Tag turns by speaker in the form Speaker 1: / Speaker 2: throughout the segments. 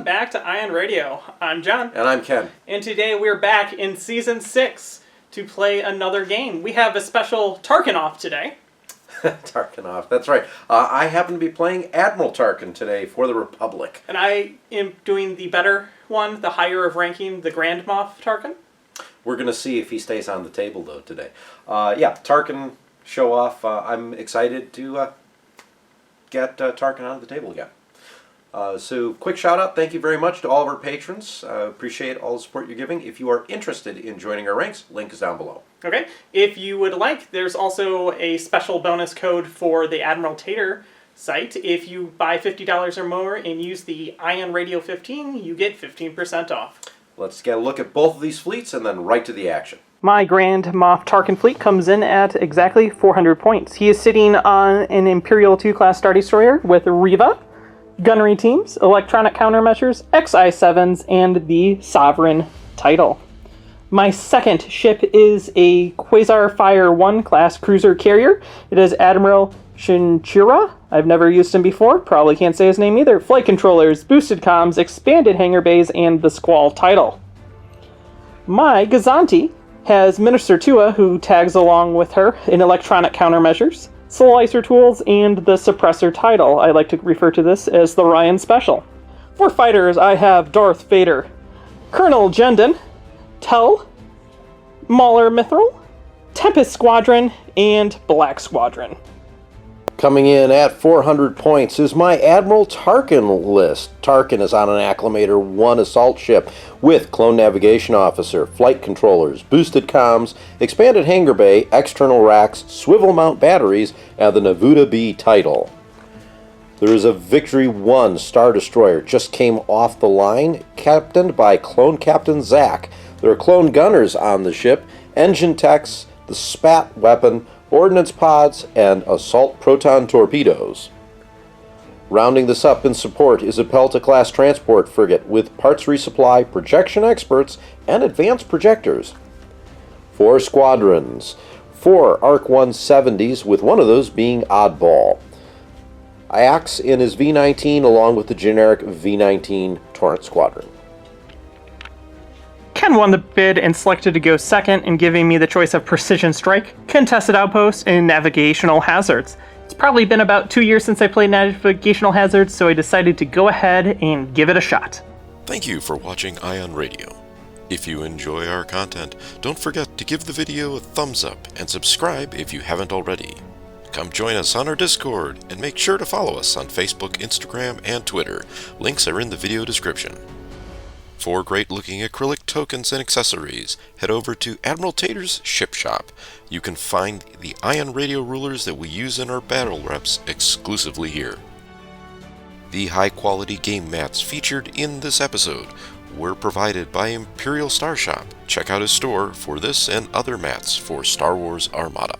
Speaker 1: back to Ion Radio. I'm John.
Speaker 2: And I'm Ken.
Speaker 1: And today we're back in Season 6 to play another game. We have a special Tarkin off today.
Speaker 2: Tarkin off, that's right. I happen to be playing Admiral Tarkin today for the Republic.
Speaker 1: And I am doing the better one, the higher of ranking, the Grand Moff Tarkin.
Speaker 2: We're going to see if he stays on the table, though, today. Tarkin show off. I'm excited to get Tarkin on the table again. So, quick shout out, thank you very much to all of our patrons. Appreciate all the support you're giving. If you are interested in joining our ranks, link is down below.
Speaker 1: Okay, if you would like, there's also a special bonus code for the Admiral Tater site. If you buy $50 or more and use the Ion Radio 15, you get 15% off.
Speaker 2: Let's get a look at both of these fleets and then right to the action.
Speaker 1: My Grand Moff Tarkin fleet comes in at exactly 400 points. He is sitting on an Imperial 2-class Star Destroyer with Reva, gunnery teams, electronic countermeasures, XI-7s, and the Sovereign title. My second ship is a Quasar Fire 1 class cruiser carrier. It is Admiral Shinchira. I've never used him before, probably can't say his name either. Flight controllers, boosted comms, expanded hangar bays, and the Squall title. My Gazanti has Minister Tua, who tags along with her in electronic countermeasures, Slicer tools, and the Suppressor title. I like to refer to this as the Ryan Special. For fighters, I have Darth Vader, Colonel Jendon, Tel, Mauler Mithril, Tempest Squadron, and Black Squadron.
Speaker 2: Coming in at 400 points is my Admiral Tarkin list. Tarkin is on an Acclimator 1 assault ship with Clone Navigation Officer, flight controllers, boosted comms, expanded hangar bay, external racks, swivel mount batteries, and the Navuda B title. There is a Victory 1 Star Destroyer, just came off the line, captained by Clone Captain Zach. There are clone gunners on the ship, engine techs, the SPAT weapon, ordnance pods, and assault proton torpedoes. Rounding this up in support is a Pelta-class transport frigate with parts resupply, projection experts, and advanced projectors. 4 squadrons, 4 ARC 170s, with one of those being Oddball. Axe in his V-19 along with the generic V-19 Torrent Squadron.
Speaker 1: Ken won the bid and selected to go second in giving me the choice of Precision Strike, Contested Outpost, and Navigational Hazards. It's probably been about 2 years since I played Navigational Hazards, so I decided to go ahead and give it a shot.
Speaker 3: Thank you for watching Ion Radio. If you enjoy our content, don't forget to give the video a thumbs up and subscribe if you haven't already. Come join us on our Discord and make sure to follow us on Facebook, Instagram, and Twitter. Links are in the video description. For great-looking acrylic tokens and accessories, head over to Admiral Tater's Ship Shop. You can find the Ion Radio rulers that we use in our battle reps exclusively here. The high-quality game mats featured in this episode were provided by Imperial Star Shop. Check out his store for this and other mats for Star Wars Armada.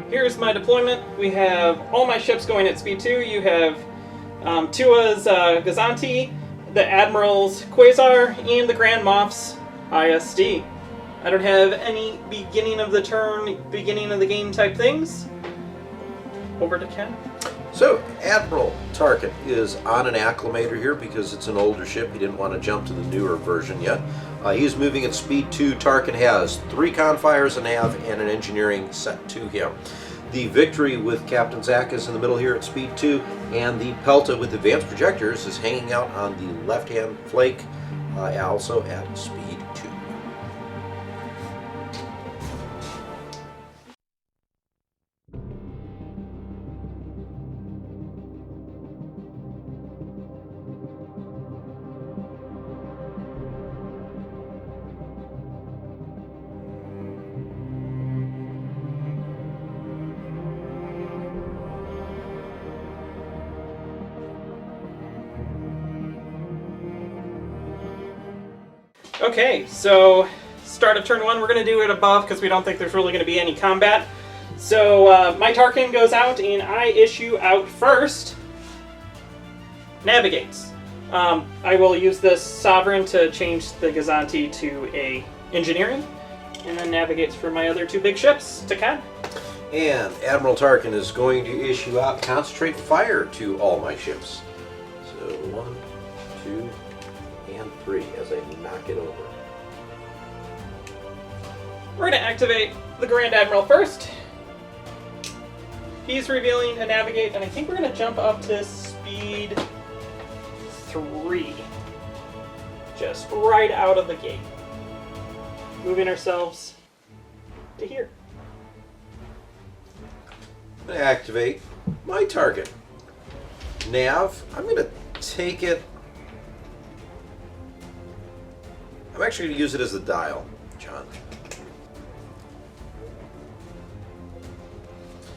Speaker 1: Here's my deployment. We have all my ships going at speed 2. You have Tua's Gazanti, the Admiral's Quasar, and the Grand Moff's ISD. I don't have any beginning of the turn, beginning of the game type things. Over to Ken.
Speaker 2: So, Admiral Tarkin is on an Acclimator here because it's an older ship. He didn't want to jump to the newer version yet. He's moving at speed 2. Tarkin has 3 confires, a nav, and an engineering set to him. The Victory with Captain Zach is in the middle here at speed 2, and the Pelta with advanced projectors is hanging out on the left-hand flank, also at speed 2.
Speaker 1: Okay, so start of turn 1, we're going to do it above because we don't think there's really going to be any combat. So my Tarkin goes out and I issue out first Navigates. I will use this Sovereign to change the Gazanti to a Engineering, and then Navigates for my other 2 big ships to Cad.
Speaker 2: And Admiral Tarkin is going to issue out Concentrate Fire to all my ships. So 1, 2, and 3 as I knock it over.
Speaker 1: We're going to activate the Grand Admiral first. He's revealing a Navigate, and I think we're going to jump up to speed 3. Just right out of the gate. Moving ourselves to here.
Speaker 2: I'm going to activate my target. Nav, I'm going to take it. I'm actually going to use it as the dial, John.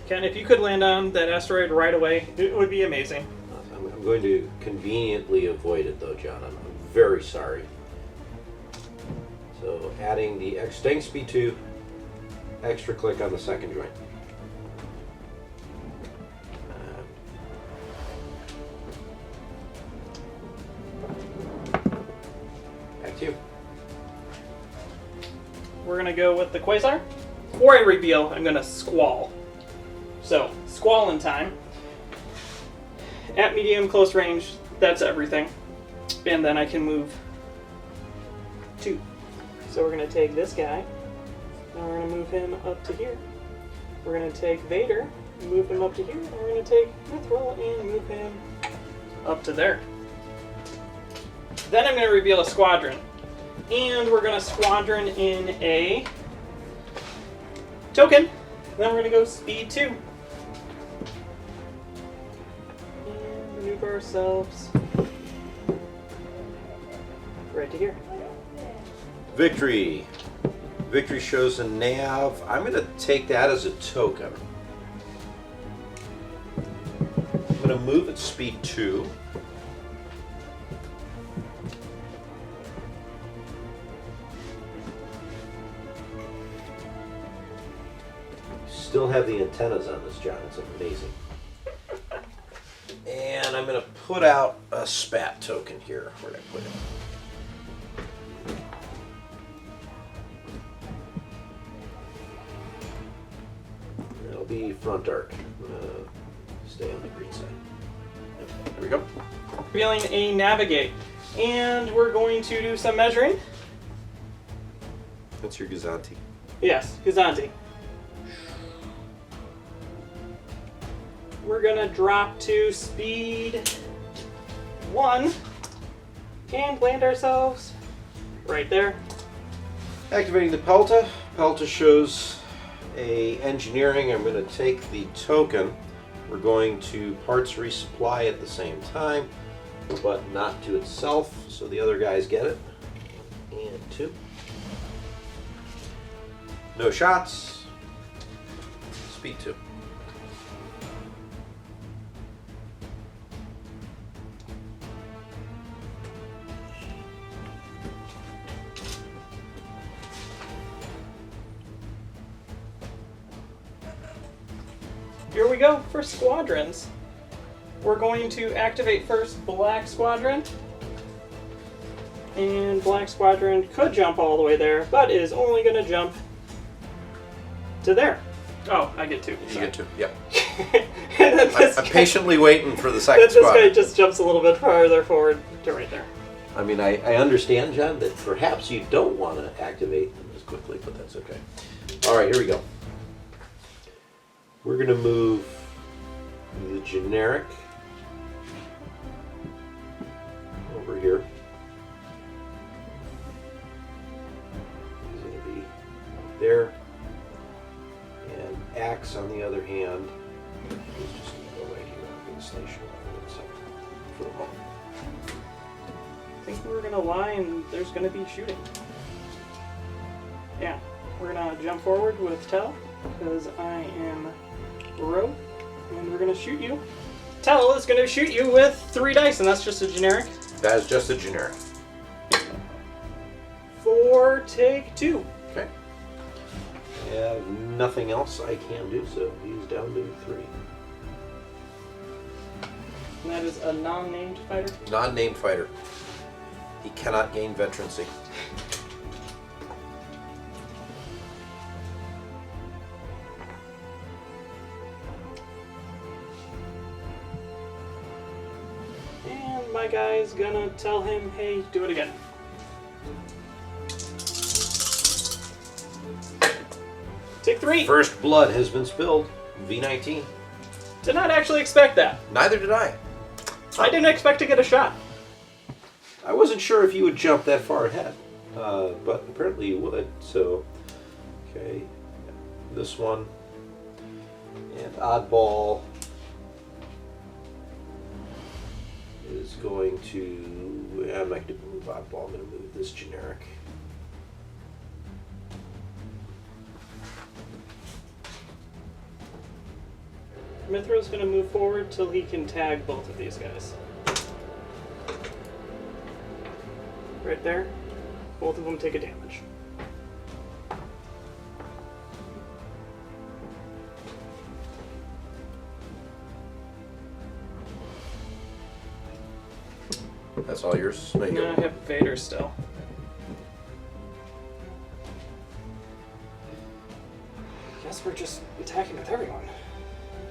Speaker 1: Ken, if you could land on that asteroid right away, it would be amazing.
Speaker 2: I'm going to conveniently avoid it, though, John. I'm very sorry. So, adding the staying speed 2, extra click on the second joint. Back to you.
Speaker 1: We're going to go with the Quasar. Before I reveal, I'm going to Squall. So, Squall in time. At medium, close range, that's everything. And then I can move 2. So we're going to take this guy, and we're going to move him up to here. We're going to take Vader, and move him up to here, and we're going to take Mithril and move him up to there. Then I'm going to reveal a squadron. And we're going to squadron in a token. Then we're going to go speed 2. And maneuver ourselves right to here.
Speaker 2: Victory. Victory shows a nav. I'm going to take that as a token. I'm going to move at speed 2. Still have the antennas on this, John. It's amazing. And I'm going to put out a spat token here. Where did I put it? It'll be front arc. Stay on the green side. There we go.
Speaker 1: Revealing a Navigate. And we're going to do some measuring.
Speaker 2: That's your Gazanti.
Speaker 1: Yes, Gazanti. We're gonna drop to speed 1 and land ourselves right there.
Speaker 2: Activating the Pelta. Pelta shows a engineering. I'm going to take the token. We're going to parts resupply at the same time, but not to itself, so the other guys get it. And 2. No shots. Speed 2.
Speaker 1: Here we go for squadrons. We're going to activate first Black Squadron. And Black Squadron could jump all the way there, but is only going to jump to there. Oh, I get 2.
Speaker 2: You get 2, yep.
Speaker 1: And then
Speaker 2: I'm patiently waiting for the second
Speaker 1: this
Speaker 2: squadron.
Speaker 1: guy just jumps a little bit farther forward to right there.
Speaker 2: I mean, I understand, John, that perhaps you don't want to activate them as quickly, but that's okay. All right, here we go. We're going to move the generic over here. He's going to be there. And Axe, on the other hand, is just going to go right here. I'm going to station for the moment.
Speaker 1: I think we're going to lie and there's going to be shooting. Yeah, we're going to jump forward with Tell, because I am rogue, and we're going to shoot you. Tell is going to shoot you with 3 dice, and that's just a generic.
Speaker 2: That is just a generic.
Speaker 1: for take 2.
Speaker 2: Okay. I have nothing else I can do, so he's down to 3.
Speaker 1: And that is a non-named fighter?
Speaker 2: Non-named fighter. He cannot gain veterancy.
Speaker 1: And my guy's gonna tell him, hey, do it again. Take 3.
Speaker 2: First blood has been spilled. V19.
Speaker 1: Did not actually expect that.
Speaker 2: Neither did I.
Speaker 1: I didn't expect to get a shot.
Speaker 2: I wasn't sure if you would jump that far ahead, but apparently you would. So, okay, this one and oddball is going to. I'm not going to move oddball. I'm going to move this generic.
Speaker 1: Mithra's going to move forward till he can tag both of these guys. Right there. Both of them take a damage.
Speaker 2: That's all yours? No,
Speaker 1: No, I have Vader still. Guess we're just attacking with everyone.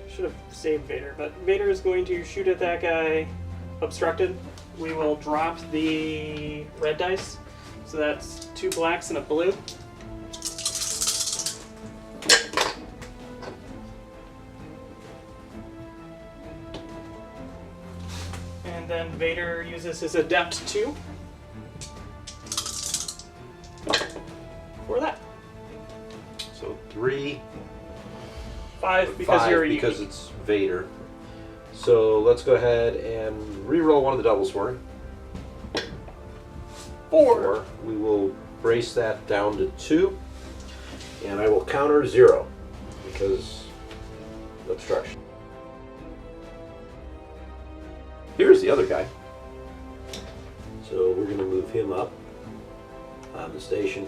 Speaker 1: Should have saved Vader, but Vader is going to shoot at that guy obstructed. We will drop the red dice. So that's 2 blacks and a blue. And then Vader uses his Adept 2 for that.
Speaker 2: So 3,
Speaker 1: 5 because
Speaker 2: 5
Speaker 1: you're
Speaker 2: because
Speaker 1: unique.
Speaker 2: it's Vader. So let's go ahead and re-roll one of the doubles for him.
Speaker 1: 4.
Speaker 2: We will brace that down to 2, and I will counter 0 because obstruction. Here's the other guy. So we're going to move him up on the station,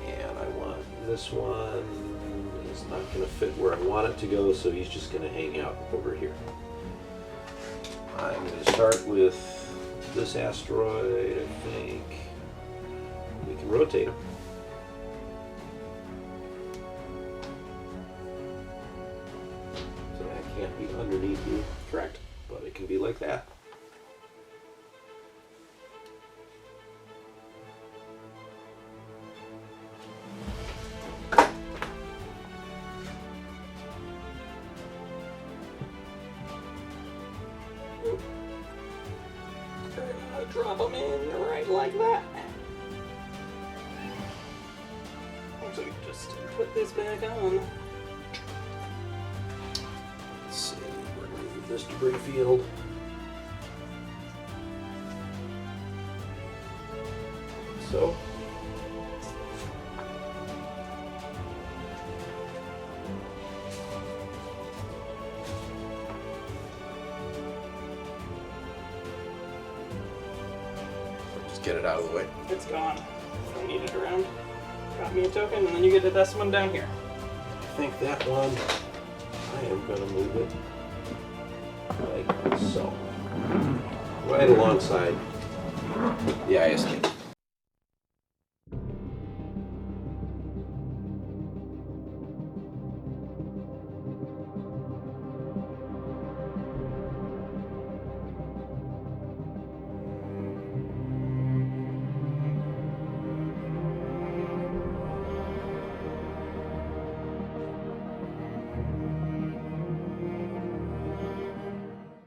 Speaker 2: and I want this one. It's not going to fit where I want it to go, so he's just going to hang out over here. I'm going to start with this asteroid, I think. We can rotate him. So that can't be underneath you.
Speaker 1: Correct.
Speaker 2: But it can be like that.
Speaker 1: Drop them in right like that. So we can just put this back on.
Speaker 2: Let's see, we're going to move this debris field. So. Just get it out of the way.
Speaker 1: It's gone. Don't need it around. Drop me a token, and then you get this one down here.
Speaker 2: I think that one, I am going to move it like so. Right alongside the ISK.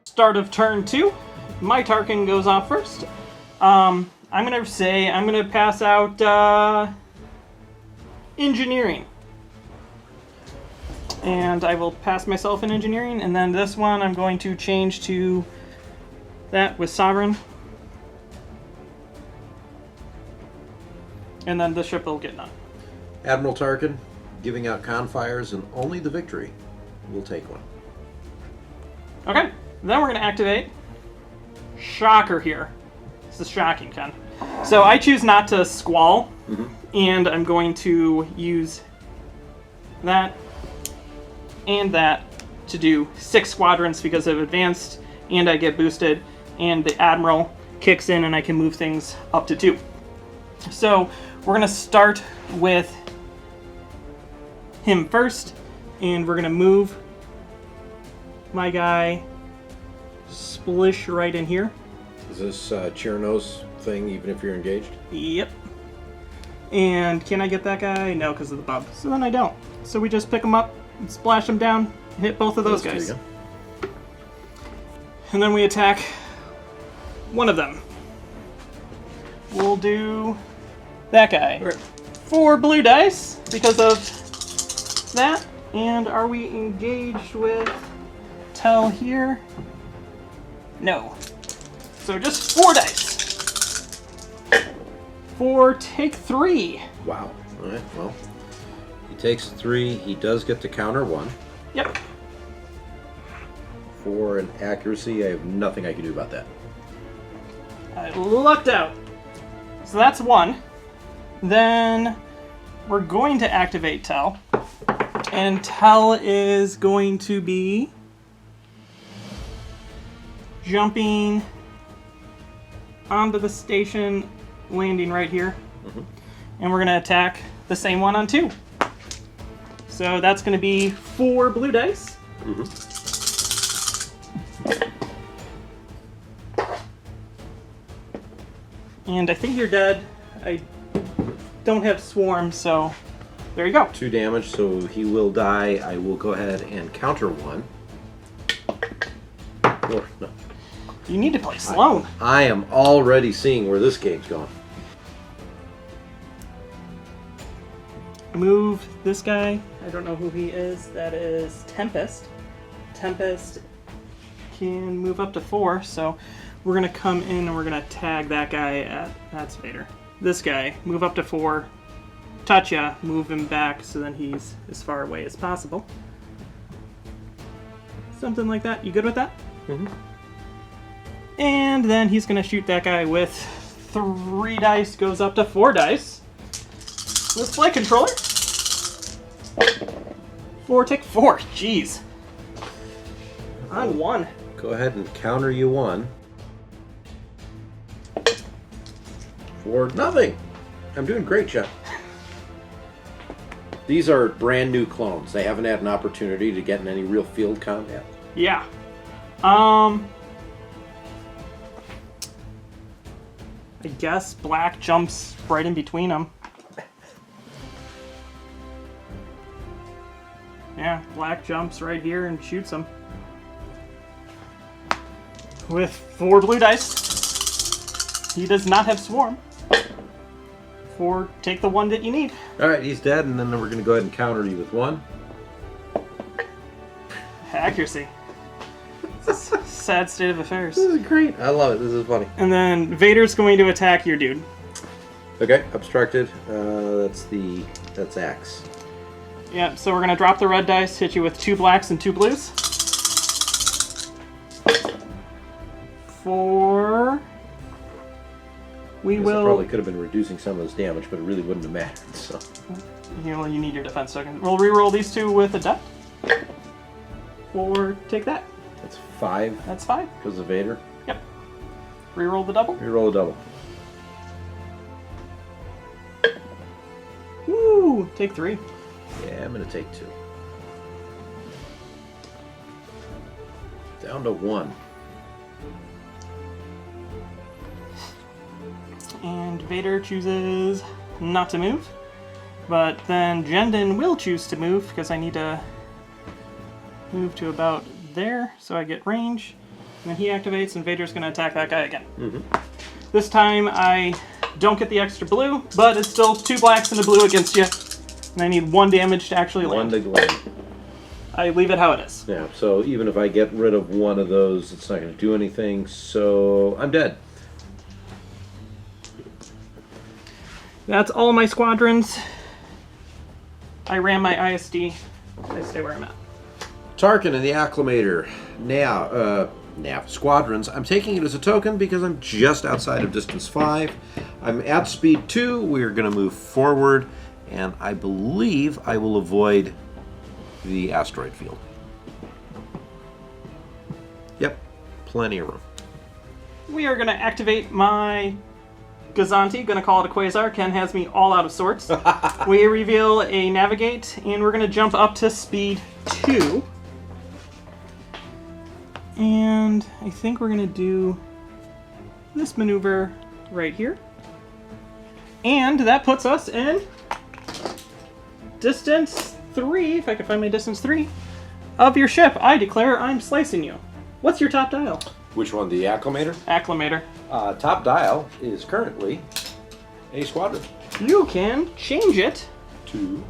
Speaker 1: Start of turn 2. My Tarkin goes off first. I'm gonna pass out engineering. And I will pass myself in engineering, and then this one I'm going to change to that with Sovereign. And then the ship will get none.
Speaker 2: Admiral Tarkin, giving out confires, and only the victory will take one.
Speaker 1: Okay, then we're going to activate Shocker here. This is shocking, Ken. So I choose not to squall, and I'm going to use that and that to do 6 squadrons because of advanced, and I get boosted, and the Admiral kicks in and I can move things up to 2. So we're going to start with him first, and we're going to move my guy splish right in here.
Speaker 2: Is this Chirnos thing even if you're engaged?
Speaker 1: Yep. And can I get that guy? No, because of the bump. So then I don't. So we just pick him up and splash him down and hit both of those guys.
Speaker 2: There you go.
Speaker 1: And then we attack one of them. We'll do that guy. 4 blue dice because of that. And are we engaged with Tell here? No. So just 4 dice. 4, take 3.
Speaker 2: Wow. All right, well, he takes 3. He does get to counter 1.
Speaker 1: Yep.
Speaker 2: For an accuracy, I have nothing I can do about that.
Speaker 1: I lucked out. So that's 1. Then we're going to activate Tell. And Tell is going to be jumping onto the station, landing right here. And we're going to attack the same one on 2. So that's going to be 4 blue dice. And I think you're dead. I don't have swarm, so there you go.
Speaker 2: 2 damage, so he will die. I will go ahead and counter 1. Or, no.
Speaker 1: You need to play Sloan.
Speaker 2: I am already seeing where this game's going.
Speaker 1: Move this guy. I don't know who he is. That is Tempest. Tempest can move up to 4, so we're going to come in and we're going to tag that guy at... That's Vader. This guy, move up to 4. Touch ya, move him back so then he's as far away as possible. Something like that. You good with that? And then he's going to shoot that guy with 3 dice, goes up to 4 dice. With flight controller. 4, take 4. Jeez. On 1.
Speaker 2: Go ahead and counter you 1. For nothing. I'm doing great, Jeff. These are brand new clones. They haven't had an opportunity to get in any real field combat.
Speaker 1: Yeah. I guess black jumps right in between them. Yeah, black jumps right here and shoots him. With 4 blue dice. He does not have swarm. 4, take the 1 that you need.
Speaker 2: Alright, he's dead, and then we're going to go ahead and counter you with 1.
Speaker 1: Accuracy. It's a sad state of affairs.
Speaker 2: This is great. I love it. This is funny.
Speaker 1: And then Vader's going to attack your dude.
Speaker 2: Okay, obstructed. That's Axe.
Speaker 1: Yeah, so we're going to drop the red dice, hit you with 2 blacks and 2 blues. 4. We will...
Speaker 2: probably could have been reducing some of this damage, but it really wouldn't have mattered, so...
Speaker 1: You need your defense token. We'll reroll these 2 with a death. 4, take that.
Speaker 2: That's 5.
Speaker 1: That's 5.
Speaker 2: Because of Vader.
Speaker 1: Yep. Reroll the double.
Speaker 2: Reroll a double.
Speaker 1: Woo! Take 3.
Speaker 2: Yeah, I'm going to take 2. Down to 1.
Speaker 1: And Vader chooses not to move. But then Jendon will choose to move because I need to move to about there so I get range. And then he activates and Vader's going to attack that guy again. This time I don't get the extra blue, but it's still 2 blacks and a blue against you. And I need 1 damage to actually land.
Speaker 2: 1 to land.
Speaker 1: I leave it how it is.
Speaker 2: Yeah, so even if I get rid of 1 of those, it's not going to do anything, so I'm dead.
Speaker 1: That's all my squadrons. I ran my ISD. I stay where I'm at.
Speaker 2: Tarkin and the Acclimator. Now, nav squadrons. I'm taking it as a token because I'm just outside of distance 5. I'm at speed 2. We're going to move forward, and I believe I will avoid the asteroid field. Yep, plenty of room.
Speaker 1: We are going to activate my Gazanti, going to call it a Quasar. Ken has me all out of sorts. We reveal a Navigate, and we're going to jump up to speed 2. And I think we're going to do this maneuver right here. And that puts us in distance 3, if I can find my distance 3, of your ship. I declare I'm slicing you. What's your top dial?
Speaker 2: Which one, the acclimator?
Speaker 1: Acclimator.
Speaker 2: Top dial is currently a squadron.
Speaker 1: You can change it
Speaker 2: to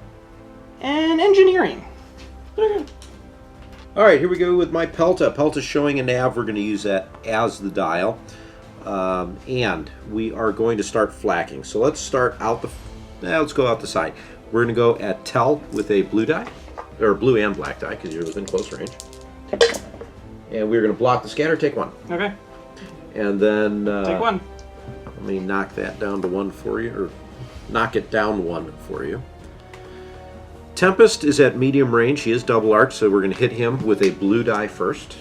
Speaker 1: and engineering.
Speaker 2: All right, here we go with my Pelta. Pelta's showing a nav. We're going to use that as the dial. And we are going to start flacking. So let's start out let's go out the side. We're going to go at Tel with a blue die, or blue and black die, because you're within close range. And we're going to block the scatter, take 1.
Speaker 1: Okay.
Speaker 2: And then...
Speaker 1: take 1.
Speaker 2: Let me knock that down to 1 for you, or knock it down 1 for you. Tempest is at medium range. He is double arc, so we're going to hit him with a blue die first.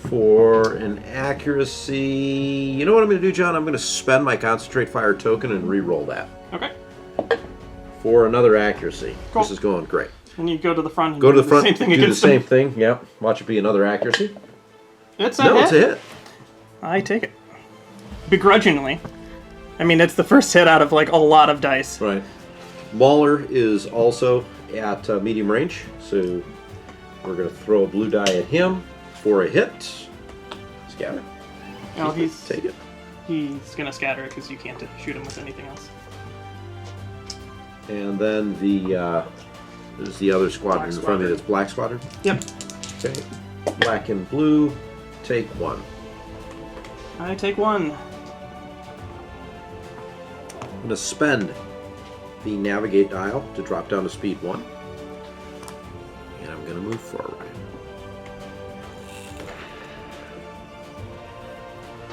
Speaker 2: For an accuracy... You know what I'm going to do, John? I'm going to spend my concentrate fire token and re-roll that.
Speaker 1: Okay.
Speaker 2: For another accuracy.
Speaker 1: Cool.
Speaker 2: This is going great.
Speaker 1: And you go to the front and
Speaker 2: go to the front,
Speaker 1: same thing
Speaker 2: do the same thing. Yep. Watch it be another accuracy.
Speaker 1: It's a hit.
Speaker 2: It's a hit.
Speaker 1: I take it. Begrudgingly. I mean, it's the first hit out of, like, a lot of dice.
Speaker 2: Right. Mauler is also at medium range, so we're going to throw a blue die at him for a hit. Scatter.
Speaker 1: No,
Speaker 2: Take it.
Speaker 1: He's going to scatter it because you can't shoot him with anything else.
Speaker 2: And then there's the other squadron in front of me. That's Black Squadron.
Speaker 1: Yep.
Speaker 2: Okay. Black and blue. Take 1.
Speaker 1: I take 1.
Speaker 2: I'm going to spend the navigate dial to drop down to speed 1. And I'm going to move forward.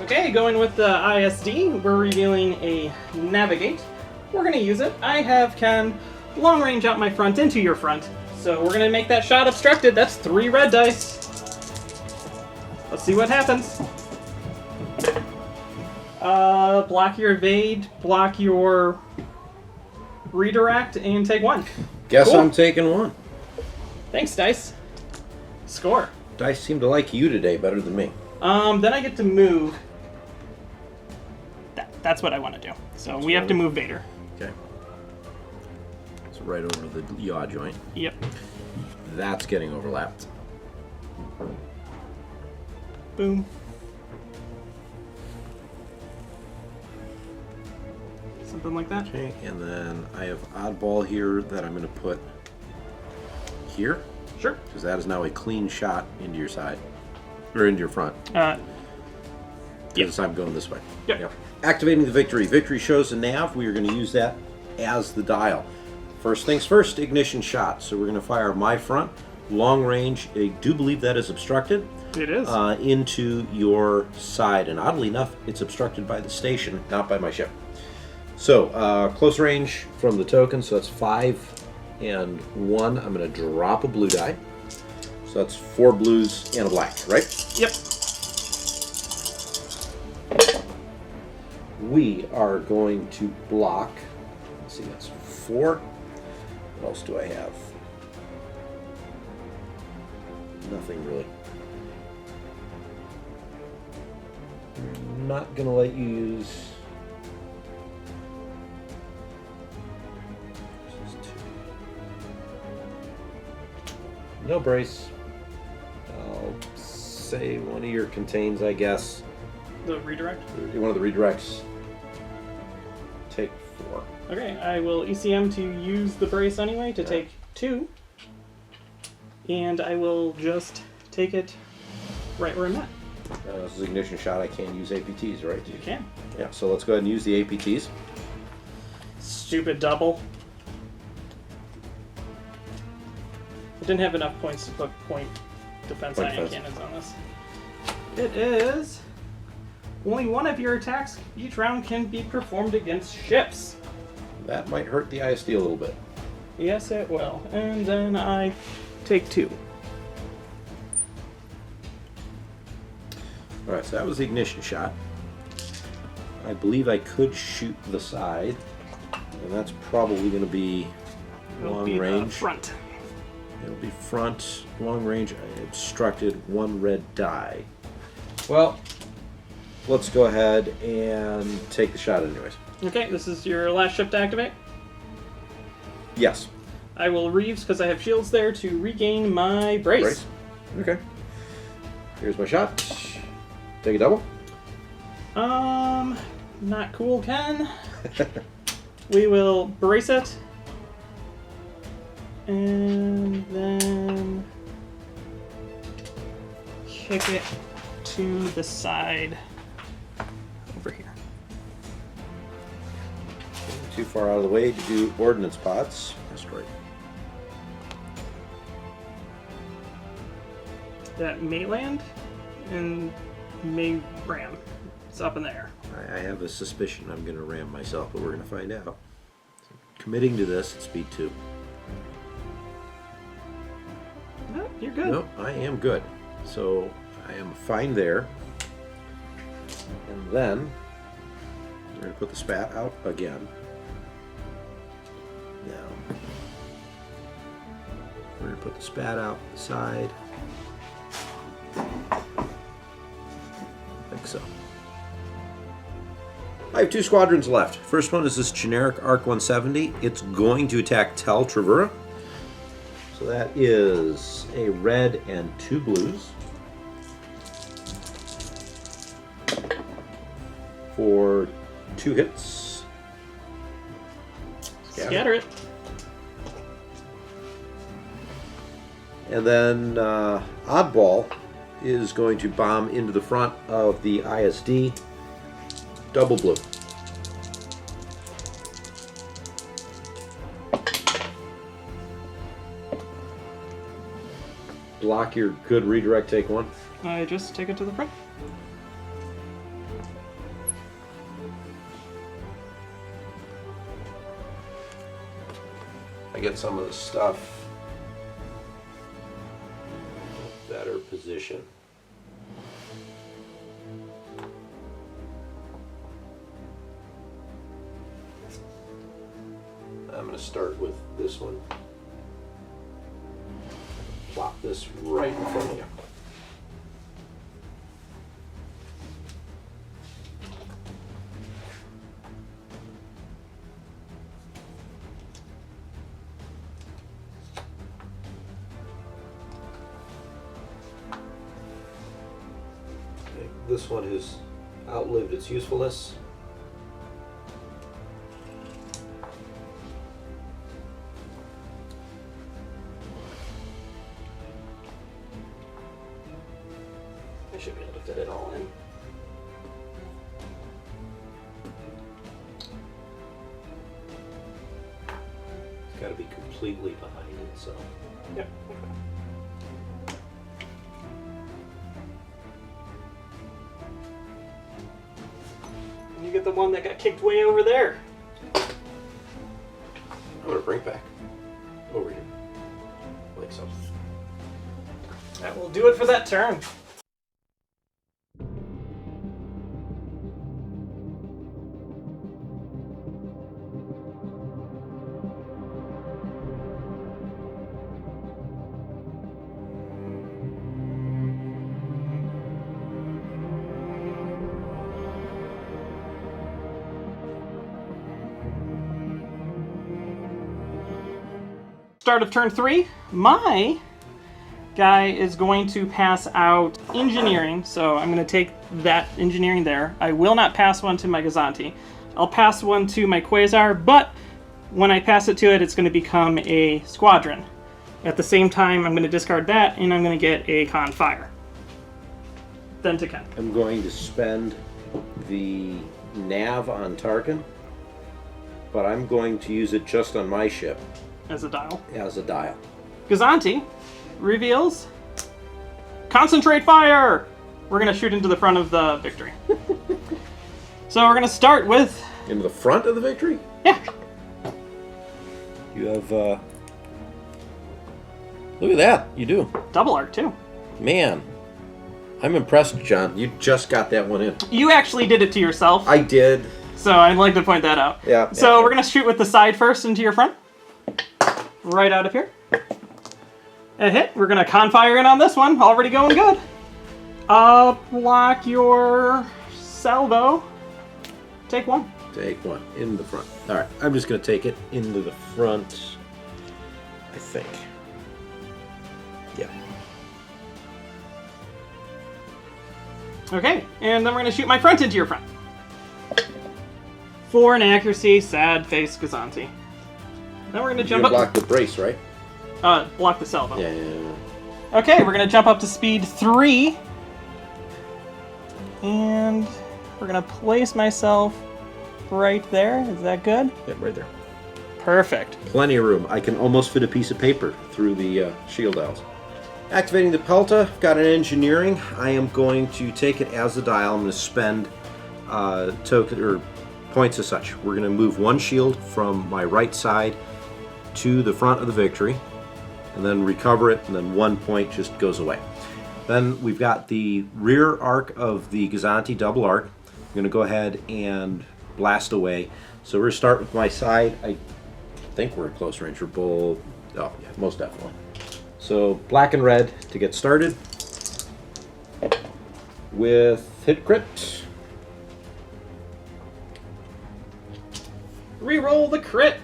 Speaker 1: Okay, going with the ISD, we're revealing a Navigate. We're going to use it. I have Ken long range out my front into your front. So we're going to make that shot obstructed. That's 3 red dice. Let's see what happens. Block your evade, block your redirect, and take 1.
Speaker 2: Guess
Speaker 1: Cool.
Speaker 2: I'm taking 1.
Speaker 1: Thanks, dice. Score.
Speaker 2: Dice seem to like you today better than me.
Speaker 1: Then I get to move. That's what I want to do. So we have to move Vader.
Speaker 2: Okay. So right over the yaw joint.
Speaker 1: Yep.
Speaker 2: That's getting overlapped.
Speaker 1: Boom. Something like that.
Speaker 2: Okay, and then I have oddball here that I'm going to put here.
Speaker 1: Sure.
Speaker 2: Because that is now a clean shot into your side. Or into your front. Because I'm going this way.
Speaker 1: Yep.
Speaker 2: Activating the victory. Victory shows the nav. We are going to use that as the dial. First things first, ignition shot. So we're going to fire my front, long range. I do believe that is obstructed.
Speaker 1: It is.
Speaker 2: Into your side. And oddly enough, it's obstructed by the station, not by my ship. So, close range from the token. So that's 5 and 1. I'm going to drop a blue die. So that's 4 blues and a black, right?
Speaker 1: Yep.
Speaker 2: We are going to block. Let's see, that's 4. What else do I have? Nothing really. I'm not going to let you use... This is 2. No brace. I'll say one of your contains, I guess.
Speaker 1: The redirect?
Speaker 2: One of the redirects. Take 4.
Speaker 1: Okay, I will ECM to use the brace anyway to take 2. And I will just take it right where I'm at.
Speaker 2: This is ignition shot. I can't use APTs, right?
Speaker 1: You can.
Speaker 2: Yeah, so let's go ahead and use the APTs.
Speaker 1: Stupid double. I didn't have enough points to put point defense ion cannons on this. It is... Only one of your attacks each round can be performed against ships.
Speaker 2: That might hurt the ISD a little bit.
Speaker 1: Yes, it will. And then I take 2.
Speaker 2: Alright, so that was the ignition shot. I believe I could shoot the side, and that's probably going to be long range.
Speaker 1: Front.
Speaker 2: It'll be front, long range. I obstructed 1 red die. Well, let's go ahead and take the shot anyways.
Speaker 1: Okay, this is your last ship to activate.
Speaker 2: Yes.
Speaker 1: I will Reeves, because I have shields there, to regain my brace.
Speaker 2: Okay. Here's my shot. Take a double.
Speaker 1: Not cool, Ken. We will brace it. And then kick it to the side over here.
Speaker 2: Too far out of the way to do ordnance pods. That's right.
Speaker 1: That may land and may ram. It's up in the air.
Speaker 2: I have a suspicion I'm going to ram myself, but we're going to find out. So, committing to this at speed 2.
Speaker 1: No, you're good.
Speaker 2: No, I am good. So I am fine there. And then we're going to put the spat out again. Now we're going to put the spat out the side. Like so. I have 2 squadrons left. First one is this generic ARC 170. It's going to attack Tel Travura. So that is a red and 2 blues. For 2 hits.
Speaker 1: Scatter it.
Speaker 2: And then Oddball is going to bomb into the front of the ISD. Double blue. Block your good redirect, take 1.
Speaker 1: I just take it to the front.
Speaker 2: I get some of the stuff in a better position. I'm going to start with this one. Plop this right in front of you. Okay, this one has outlived its usefulness.
Speaker 1: I should be able to fit it all in.
Speaker 2: It's got to be completely behind it, so.
Speaker 1: Yep. And you get the one that got kicked way over there.
Speaker 2: I'm going to bring it back over here. Like so.
Speaker 1: That will do it for that turn. Start of turn 3, my guy is going to pass out engineering, so I'm going to take that engineering there. I will not pass one to my Gazanti. I'll pass one to my Quasar, but when I pass it to it, it's going to become a squadron. At the same time, I'm going to discard that, and I'm going to get a con fire. Then to Ken.
Speaker 2: I'm going to spend the nav on Tarkin, but I'm going to use it just on my ship.
Speaker 1: As a dial.
Speaker 2: As a dial.
Speaker 1: Gazanti reveals concentrate fire! We're going to shoot into the front of the victory. So we're going to start with...
Speaker 2: Into the front of the victory?
Speaker 1: Yeah.
Speaker 2: You have, look at that. You do.
Speaker 1: Double arc, too.
Speaker 2: Man. I'm impressed, John. You just got that one in.
Speaker 1: You actually did it to yourself.
Speaker 2: I did.
Speaker 1: So I'd like to point that out.
Speaker 2: Yeah.
Speaker 1: So we're going to shoot with the side first into your front. Right out of here. A hit. We're going to confire in on this one. Already going good. Block your salvo. Take one.
Speaker 2: Take one. In the front. Alright, I'm just going to take it into the front. I think. Yeah.
Speaker 1: Okay, and then we're going to shoot my front into your front. For an accuracy, sad face Gazanti. Then we're going to jump up.
Speaker 2: Block the brace, right?
Speaker 1: Block the salvo.
Speaker 2: Yeah.
Speaker 1: Okay, we're going to jump up to speed 3. And we're going to place myself right there. Is that good?
Speaker 2: Yep, right there.
Speaker 1: Perfect.
Speaker 2: Plenty of room. I can almost fit a piece of paper through the shield dials. Activating the Pelta, got an engineering. I am going to take it as a dial. I'm going to spend token or points as such. We're going to move one shield from my right side to the front of the victory, and then recover it, and then 1 point just goes away. Then we've got the rear arc of the Gazanti double arc. I'm going to go ahead and blast away. So we're going to start with my side. I think we're in close range for both. Oh, yeah, most definitely. So black and red to get started with hit crit.
Speaker 1: Reroll the crit.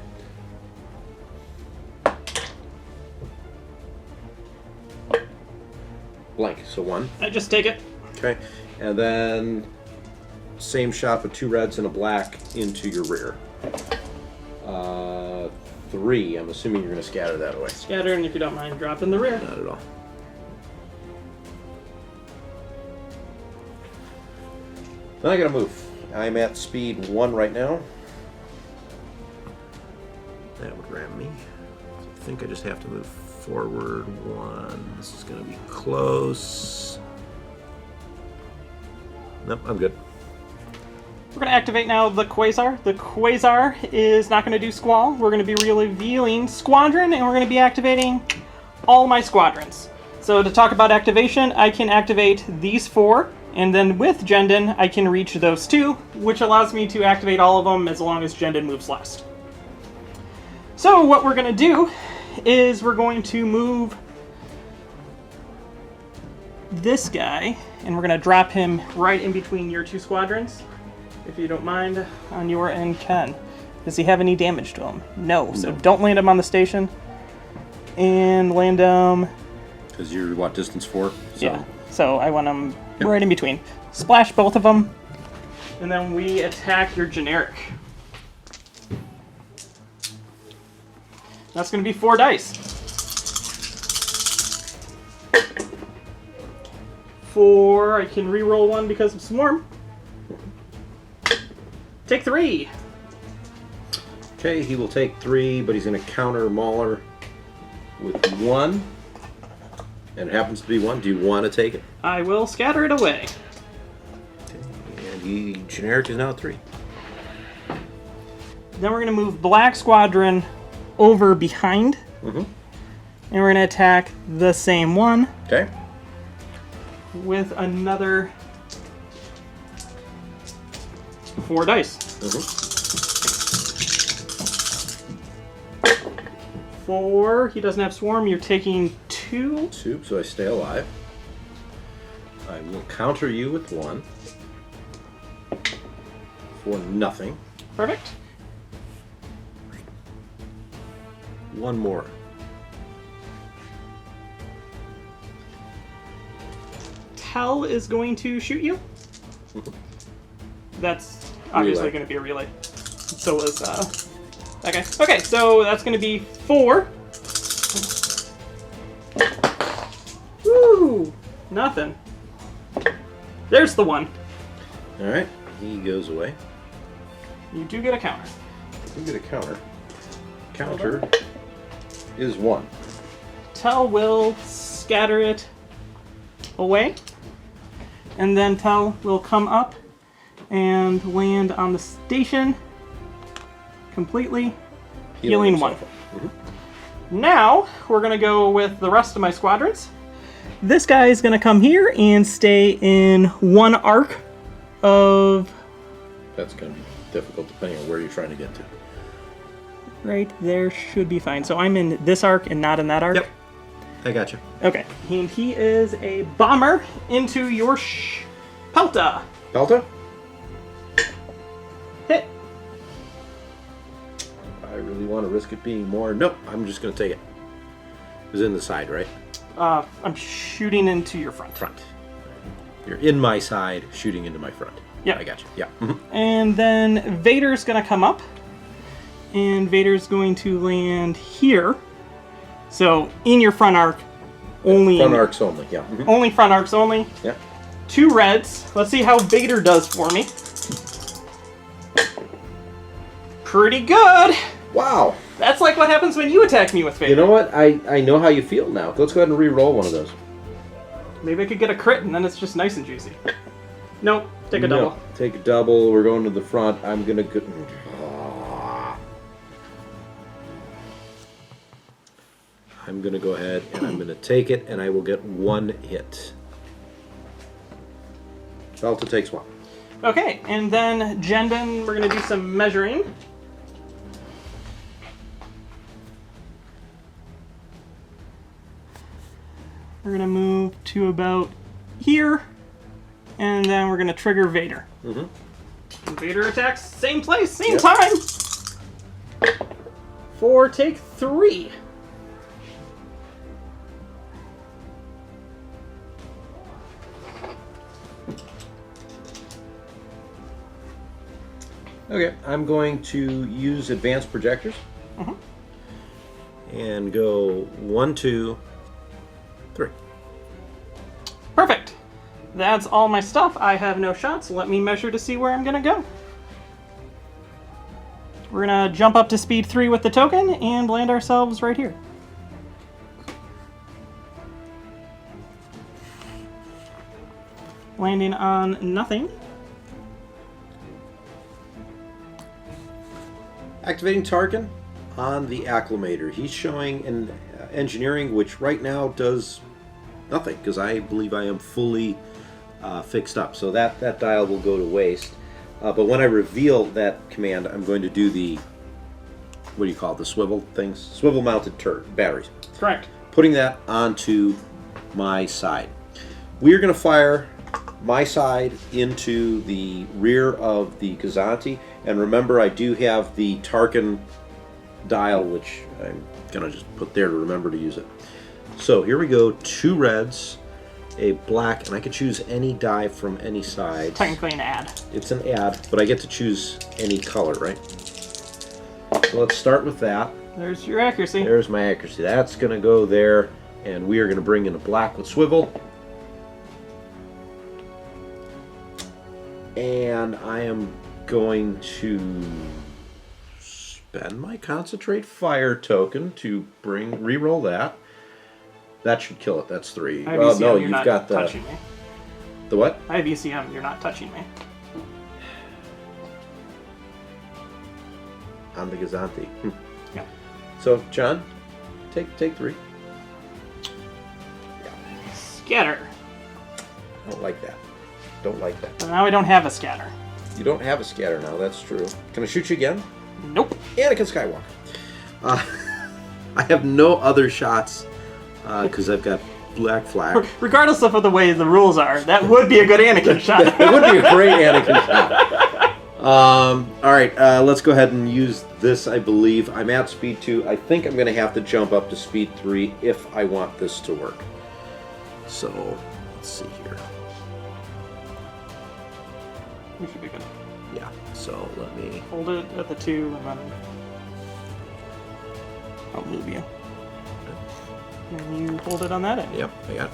Speaker 2: Blank, so 1.
Speaker 1: I just take it.
Speaker 2: Okay, and then same shot with 2 reds and a black into your rear. 3. I'm assuming you're going to scatter that away.
Speaker 1: Scatter, and if you don't mind, drop in the rear.
Speaker 2: Not at all. Now I got to move. I'm at speed 1 right now. That would ram me. So I think I just have to move forward 1. This is going to be close. Nope, I'm good.
Speaker 1: We're going to activate now the Quasar. The Quasar is not going to do Squall. We're going to be revealing Squadron, and we're going to be activating all my squadrons. So to talk about activation, I can activate these 4, and then with Jendon, I can reach those 2, which allows me to activate all of them as long as Jendon moves last. So what we're going to do is we're going to move this guy, and we're going to drop him right in between your 2 squadrons. If you don't mind, on your end, Ken. Does he have any damage to him? No. So don't land him on the station. And land him...
Speaker 2: Because you're, what, distance 4? So.
Speaker 1: Yeah. So I want him right in between. Splash both of them. And then we attack your generic. That's going to be 4 dice. 4. I can re-roll 1 because of Swarm. Take 3.
Speaker 2: Okay, he will take 3, but he's going to counter Mauler with 1. And it happens to be 1. Do you want to take it?
Speaker 1: I will scatter it away.
Speaker 2: Okay, and he generic is now 3.
Speaker 1: Then we're going to move Black Squadron over behind.
Speaker 2: Mm-hmm.
Speaker 1: And we're going to attack the same one.
Speaker 2: Okay.
Speaker 1: With another 4 dice.
Speaker 2: Mm-hmm.
Speaker 1: 4. He doesn't have Swarm. You're taking 2.
Speaker 2: 2, so I stay alive. I will counter you with 1. For nothing.
Speaker 1: Perfect.
Speaker 2: 1 more.
Speaker 1: Tel is going to shoot you. That's obviously going to be a relay. So is that guy. Okay, so that's going to be 4. Woo! Nothing. There's the 1.
Speaker 2: Alright, he goes away.
Speaker 1: You do get a counter.
Speaker 2: You get a counter. Counter is 1.
Speaker 1: Tel will scatter it away. And then Tel will come up and land on the station completely, healing 1. Now, we're going to go with the rest of my squadrons. This guy is going to come here and stay in 1 arc of...
Speaker 2: That's going to be difficult depending on where you're trying to get to.
Speaker 1: Right there should be fine. So I'm in this arc and not in that arc?
Speaker 2: Yep. I got you.
Speaker 1: Okay. And he is a bomber into your Pelta.
Speaker 2: Pelta?
Speaker 1: Hit.
Speaker 2: I really want to risk it being more. Nope, I'm just going to take it. It's in the side, right?
Speaker 1: I'm shooting into your front.
Speaker 2: Front. You're in my side, shooting into my front.
Speaker 1: Yeah.
Speaker 2: I got you. Yeah.
Speaker 1: And then Vader's going to come up. And Vader's going to land here. So, in your front arc, only...
Speaker 2: Front arcs only, yeah.
Speaker 1: Only front arcs only.
Speaker 2: Yeah.
Speaker 1: 2 reds. Let's see how Vader does for me. Pretty good!
Speaker 2: Wow!
Speaker 1: That's like what happens when you attack me with Vader.
Speaker 2: You know what? I know how you feel now. Let's go ahead and re-roll one of those.
Speaker 1: Maybe I could get a crit and then it's just nice and juicy. Nope. Take a double.
Speaker 2: No, take a double. We're going to the front. I'm going to go... I'm going to go ahead and I'm going to take it, and I will get 1 hit. Delta takes 1.
Speaker 1: Okay, and then Jendon, we're going to do some measuring. We're going to move to about here, and then we're going to trigger Vader. And Vader attacks, same place, same time. For take 3.
Speaker 2: Okay, I'm going to use advanced projectors. And go 1, 2, 3.
Speaker 1: Perfect. That's all my stuff. I have no shots. Let me measure to see where I'm going to go. We're going to jump up to speed 3 with the token and land ourselves right here. Landing on nothing.
Speaker 2: Activating Tarkin on the acclimator. He's showing an engineering, which right now does nothing, because I believe I am fully fixed up. So that dial will go to waste. But when I reveal that command, I'm going to do the, what do you call it, the swivel things? Swivel-mounted batteries.
Speaker 1: Correct.
Speaker 2: Putting that onto my side. We are going to fire my side into the rear of the Kazanti. And remember, I do have the Tarkin dial, which I'm going to just put there to remember to use it. So here we go, 2 reds, a black, and I can choose any die from any side.
Speaker 1: Technically an add.
Speaker 2: It's an add, but I get to choose any color, right? So let's start with that.
Speaker 1: There's your accuracy.
Speaker 2: There's my accuracy. That's going to go there, and we are going to bring in a black with swivel. And I am going to spend my concentrate fire token to re-roll that. That should kill it. That's 3.
Speaker 1: I have
Speaker 2: Well,
Speaker 1: ECM,
Speaker 2: no,
Speaker 1: you're
Speaker 2: you've
Speaker 1: not
Speaker 2: got the
Speaker 1: touching me.
Speaker 2: The what?
Speaker 1: I have ECM. You're not touching me.
Speaker 2: On the Gazanti.
Speaker 1: Yeah.
Speaker 2: So, John, take 3.
Speaker 1: Scatter.
Speaker 2: Don't like that. Don't like that.
Speaker 1: So now I don't have a scatter.
Speaker 2: You don't have a scatter now. That's true. Can I shoot you again?
Speaker 1: Nope.
Speaker 2: Anakin Skywalker. I have no other shots because I've got black flag.
Speaker 1: Regardless of the way the rules are, that would be a good Anakin shot.
Speaker 2: It would be a great Anakin shot. All right, let's go ahead and use this, I believe. I'm at speed 2. I think I'm going to have to jump up to speed 3 if I want this to work. So, let's see here.
Speaker 1: We should be good.
Speaker 2: Yeah, so let me...
Speaker 1: Hold it at the 2 and then I'll move you. And you hold it on that end.
Speaker 2: Yep, I got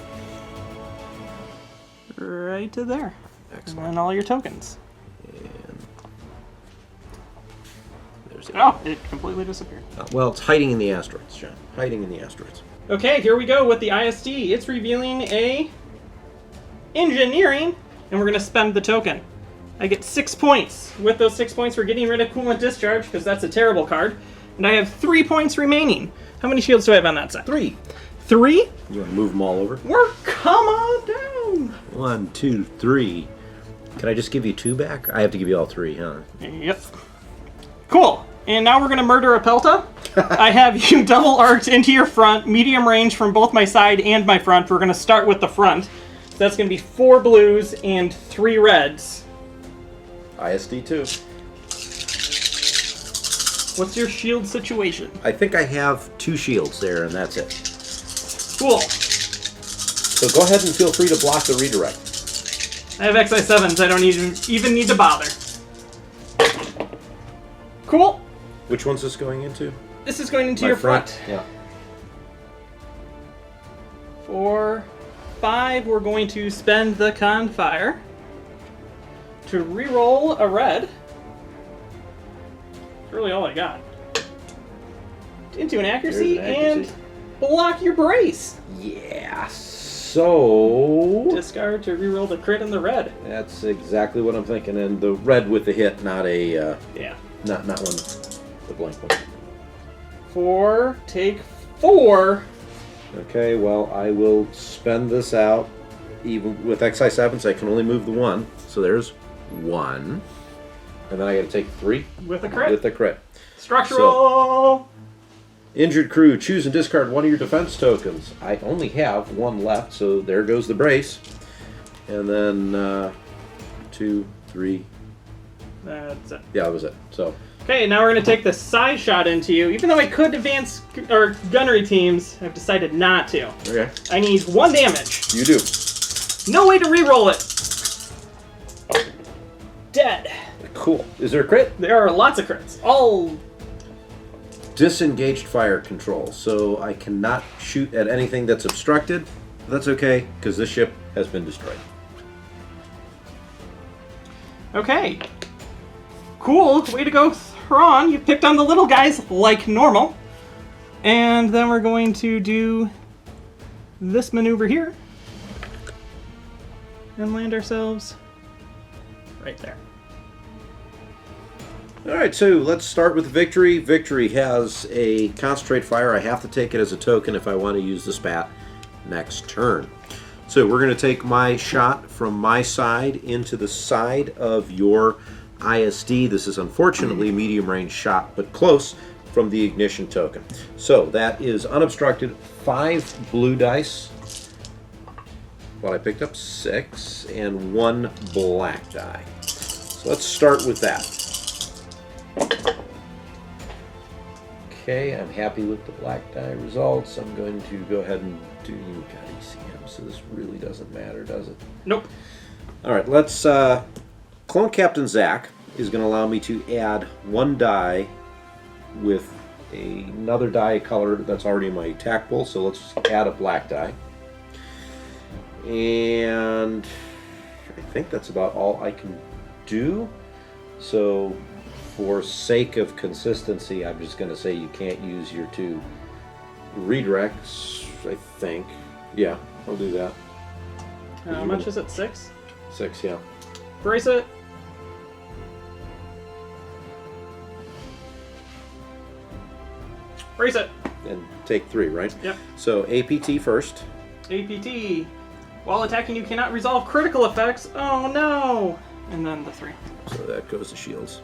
Speaker 2: it.
Speaker 1: Right to there.
Speaker 2: Excellent.
Speaker 1: And then all your tokens.
Speaker 2: And there's it.
Speaker 1: Oh, it completely disappeared.
Speaker 2: Well, it's hiding in the asteroids, John. Hiding in the asteroids.
Speaker 1: Okay, here we go with the ISD. It's revealing a engineering and we're going to spend the token. I get 6 points. With those 6 points, we're getting rid of Coolant Discharge, because that's a terrible card. And I have 3 points remaining. How many shields do I have on that side?
Speaker 2: 3.
Speaker 1: 3?
Speaker 2: You want to move them all over?
Speaker 1: Come on down!
Speaker 2: 1, 2, 3. Can I just give you 2 back? I have to give you all 3, huh?
Speaker 1: Yep. Cool. And now we're going to murder a Pelta. I have you double arced into your front, medium range from both my side and my front. We're going to start with the front. So that's going to be 4 blues and 3 reds.
Speaker 2: ISD 2.
Speaker 1: What's your shield situation?
Speaker 2: I think I have 2 shields there, and that's it.
Speaker 1: Cool.
Speaker 2: So go ahead and feel free to block the redirect.
Speaker 1: I have XI7s. I don't even need to bother. Cool.
Speaker 2: Which one's this going into?
Speaker 1: This is going into
Speaker 2: My
Speaker 1: your front.
Speaker 2: Yeah.
Speaker 1: For 5, we're going to spend the Confire to reroll a red. That's really all I got. Into an accuracy,
Speaker 2: There's an accuracy.
Speaker 1: and block your brace.
Speaker 2: Yeah. So
Speaker 1: Discard to reroll the crit and the red.
Speaker 2: that's exactly what I'm thinking. And the red with the hit, not a
Speaker 1: Yeah.
Speaker 2: not one, the blank one.
Speaker 1: Take 4.
Speaker 2: Okay. Well, I will spend this out. Even with XI7s, I can only move the 1. So there's 1, and then I got to take 3
Speaker 1: With a crit.
Speaker 2: with the crit.
Speaker 1: Structural.
Speaker 2: Injured crew, choose and discard one of your defense tokens. I only have 1 left, so there goes the brace. And then 2, 3.
Speaker 1: That's it.
Speaker 2: Yeah, that was it. So
Speaker 1: Okay, now we're going to take the side shot into you. Even though I could advance or gunnery teams, I've decided not to.
Speaker 2: okay,
Speaker 1: I need 1 damage.
Speaker 2: you do.
Speaker 1: No way to reroll it. Dead.
Speaker 2: Cool. Is there a crit?
Speaker 1: There are lots of crits. All
Speaker 2: Disengaged fire control, so I cannot shoot at anything that's obstructed. That's okay, because this ship has been destroyed.
Speaker 1: okay. Cool. Way to go, Thrawn. You picked on the little guys like normal. And then we're going to do this maneuver here. And land ourselves right there.
Speaker 2: Alright, so let's start with Victory. Victory has a concentrate fire. I have to take it as a token if I want to use the spat next turn. So we're going to take my shot from my side into the side of your ISD. This is unfortunately a medium range shot, but close from the ignition token. So that is unobstructed, 5 blue dice. Well, I picked up 6 and 1 black die. So let's start with that. Okay, I'm happy with the black die results. I'm going to go ahead and do ECM, so this really doesn't matter, does it?
Speaker 1: Nope.
Speaker 2: All right, let's Clone Captain Zach is going to allow me to add 1 die with another die color that's already in my attack pool, so let's add a black die. And I think that's about all I can do. So for sake of consistency, I'm just going to say you can't use your 2 redirects, I think. Yeah, I'll do that.
Speaker 1: How much is it? 6?
Speaker 2: 6, yeah.
Speaker 1: Brace it. Brace it.
Speaker 2: And take 3, right?
Speaker 1: Yep.
Speaker 2: So APT first.
Speaker 1: APT. While attacking, you cannot resolve critical effects. Oh no! And then the 3.
Speaker 2: So that goes to shields.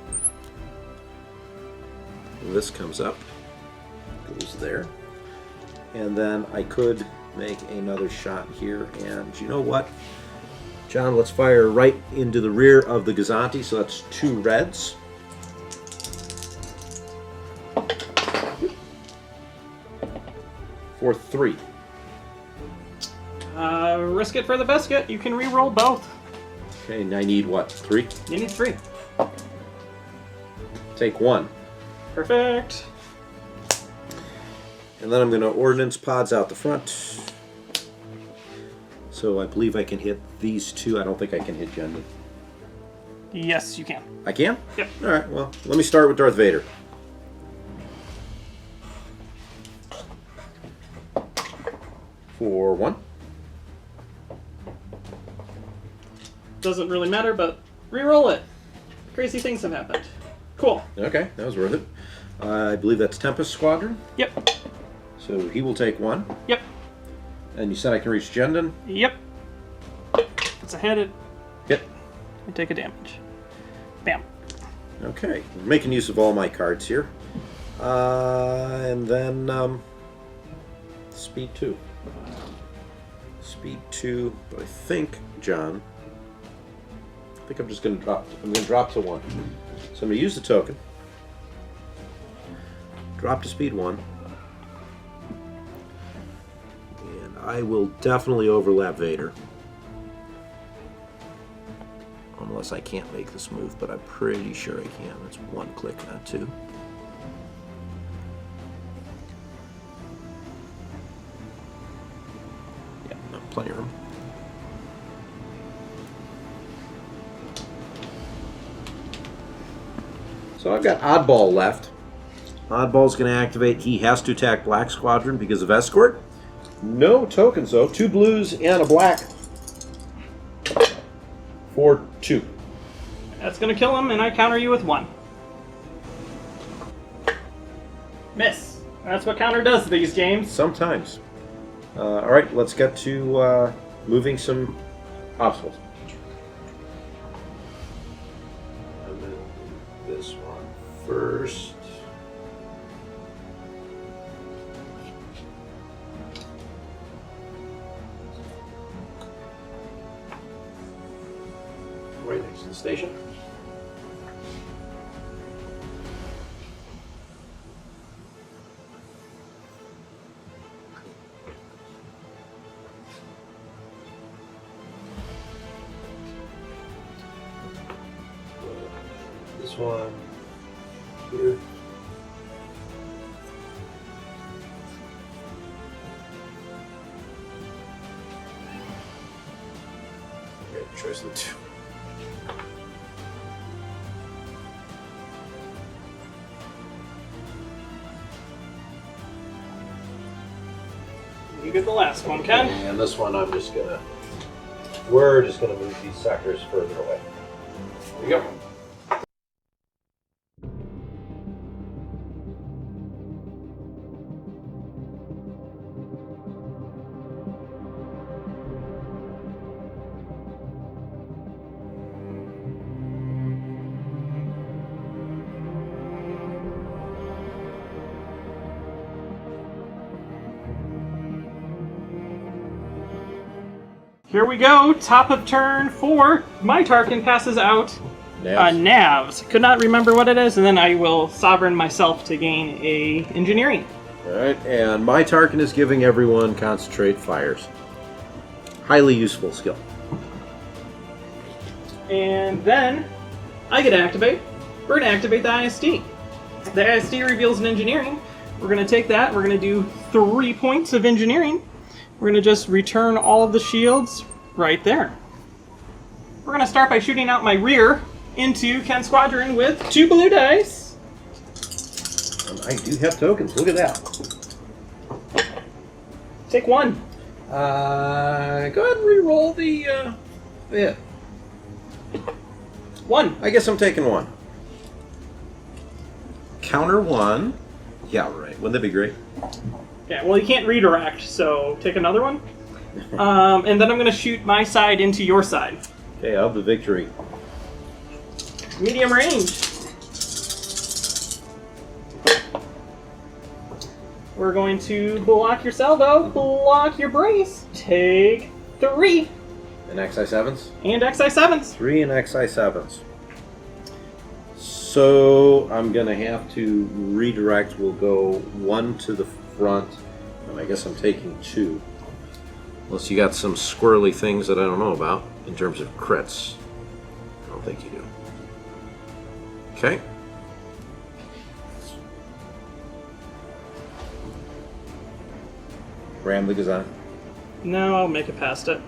Speaker 2: This comes up, goes there. And then I could make another shot here. And you know what? John, let's fire right into the rear of the Gazanti. So that's 2 reds. For 3.
Speaker 1: Risk it for the biscuit. You can re-roll both.
Speaker 2: Okay, and I need what? 3?
Speaker 1: You need 3.
Speaker 2: Take 1.
Speaker 1: Perfect.
Speaker 2: And then I'm going to ordnance pods out the front. So I believe I can hit these 2. I don't think I can hit Jendon.
Speaker 1: Yes, you can.
Speaker 2: I can?
Speaker 1: Yep.
Speaker 2: Alright, well, let me start with Darth Vader. For 1.
Speaker 1: doesn't really matter, but re-roll it. Crazy things have happened. Cool.
Speaker 2: Okay, that was worth it. I believe that's Tempest Squadron.
Speaker 1: Yep.
Speaker 2: So he will take 1.
Speaker 1: Yep.
Speaker 2: And you said I can reach Jendon?
Speaker 1: Yep. It's a hit.
Speaker 2: Hit.
Speaker 1: I take a damage. Bam.
Speaker 2: Okay, making use of all my cards here. And then speed 2. Speed 2, but I think, John, I think I'm just going to drop. I'm going to drop to 1. So I'm going to use the token. Drop to speed 1. And I will definitely overlap Vader. Unless I can't make this move, but I'm pretty sure I can. It's 1 click, not 2. Yeah, no, plenty of room. So I've got Oddball left. Oddball's going to activate. He has to attack Black Squadron because of escort. No tokens, though. 2 blues and a black. For 2.
Speaker 1: That's gonna kill him, and I counter you with 1. Miss. That's what counter does these games.
Speaker 2: Sometimes. Alright, let's get to moving some obstacles. And then this one first. Right next to the station. This one here. Okay, choice of the 2.
Speaker 1: You get the last one, Ken.
Speaker 2: And this one we're just gonna move these sectors further away. Here we go.
Speaker 1: Here we go, top of turn 4. My Tarkin passes out Navs. Could not remember what it is, and then I will sovereign myself to gain a engineering.
Speaker 2: Alright, and my Tarkin is giving everyone concentrate fires. Highly useful skill.
Speaker 1: And then I get to activate. We're going to activate the ISD. The ISD reveals an engineering. We're going to take that. We're going to do 3 points of engineering. We're going to just return all of the shields right there. We're going to start by shooting out my rear into Ken's squadron with 2 blue dice.
Speaker 2: And I do have tokens. Look at that.
Speaker 1: Take 1.
Speaker 2: Go ahead and re-roll the hit.
Speaker 1: 1.
Speaker 2: I guess I'm taking 1. Counter 1. Yeah, right. Wouldn't that be great?
Speaker 1: Yeah, well, you can't redirect, so take another one. And then I'm going to shoot my side into your side.
Speaker 2: Okay, of the victory.
Speaker 1: Medium range. We're going to block your salvo, block your brace, take 3.
Speaker 2: And XI7s?
Speaker 1: And XI7s.
Speaker 2: 3 and XI7s. So I'm going to have to redirect. We'll go 1 to the front. And I guess I'm taking 2. Unless you got some squirrely things that I don't know about in terms of crits. I don't think you do. Okay. Ram the Gazan.
Speaker 1: No, I'll make it past it.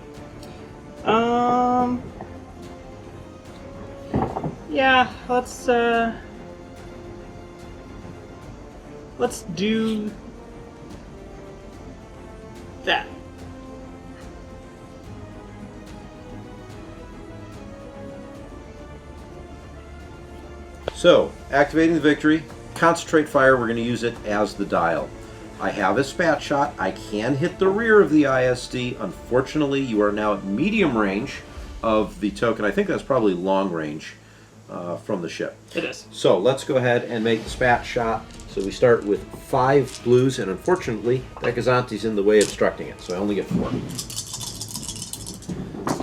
Speaker 1: Yeah, let's do that.
Speaker 2: So, activating the victory, concentrate fire, we're going to use it as the dial. I have a spat shot. I can hit the rear of the ISD. Unfortunately, you are now at medium range of the token. I think that's probably long range from the ship.
Speaker 1: It is.
Speaker 2: So let's go ahead and make the spat shot. So we start with 5 blues, and unfortunately, that Gazanti's in the way obstructing it, so I only get 4.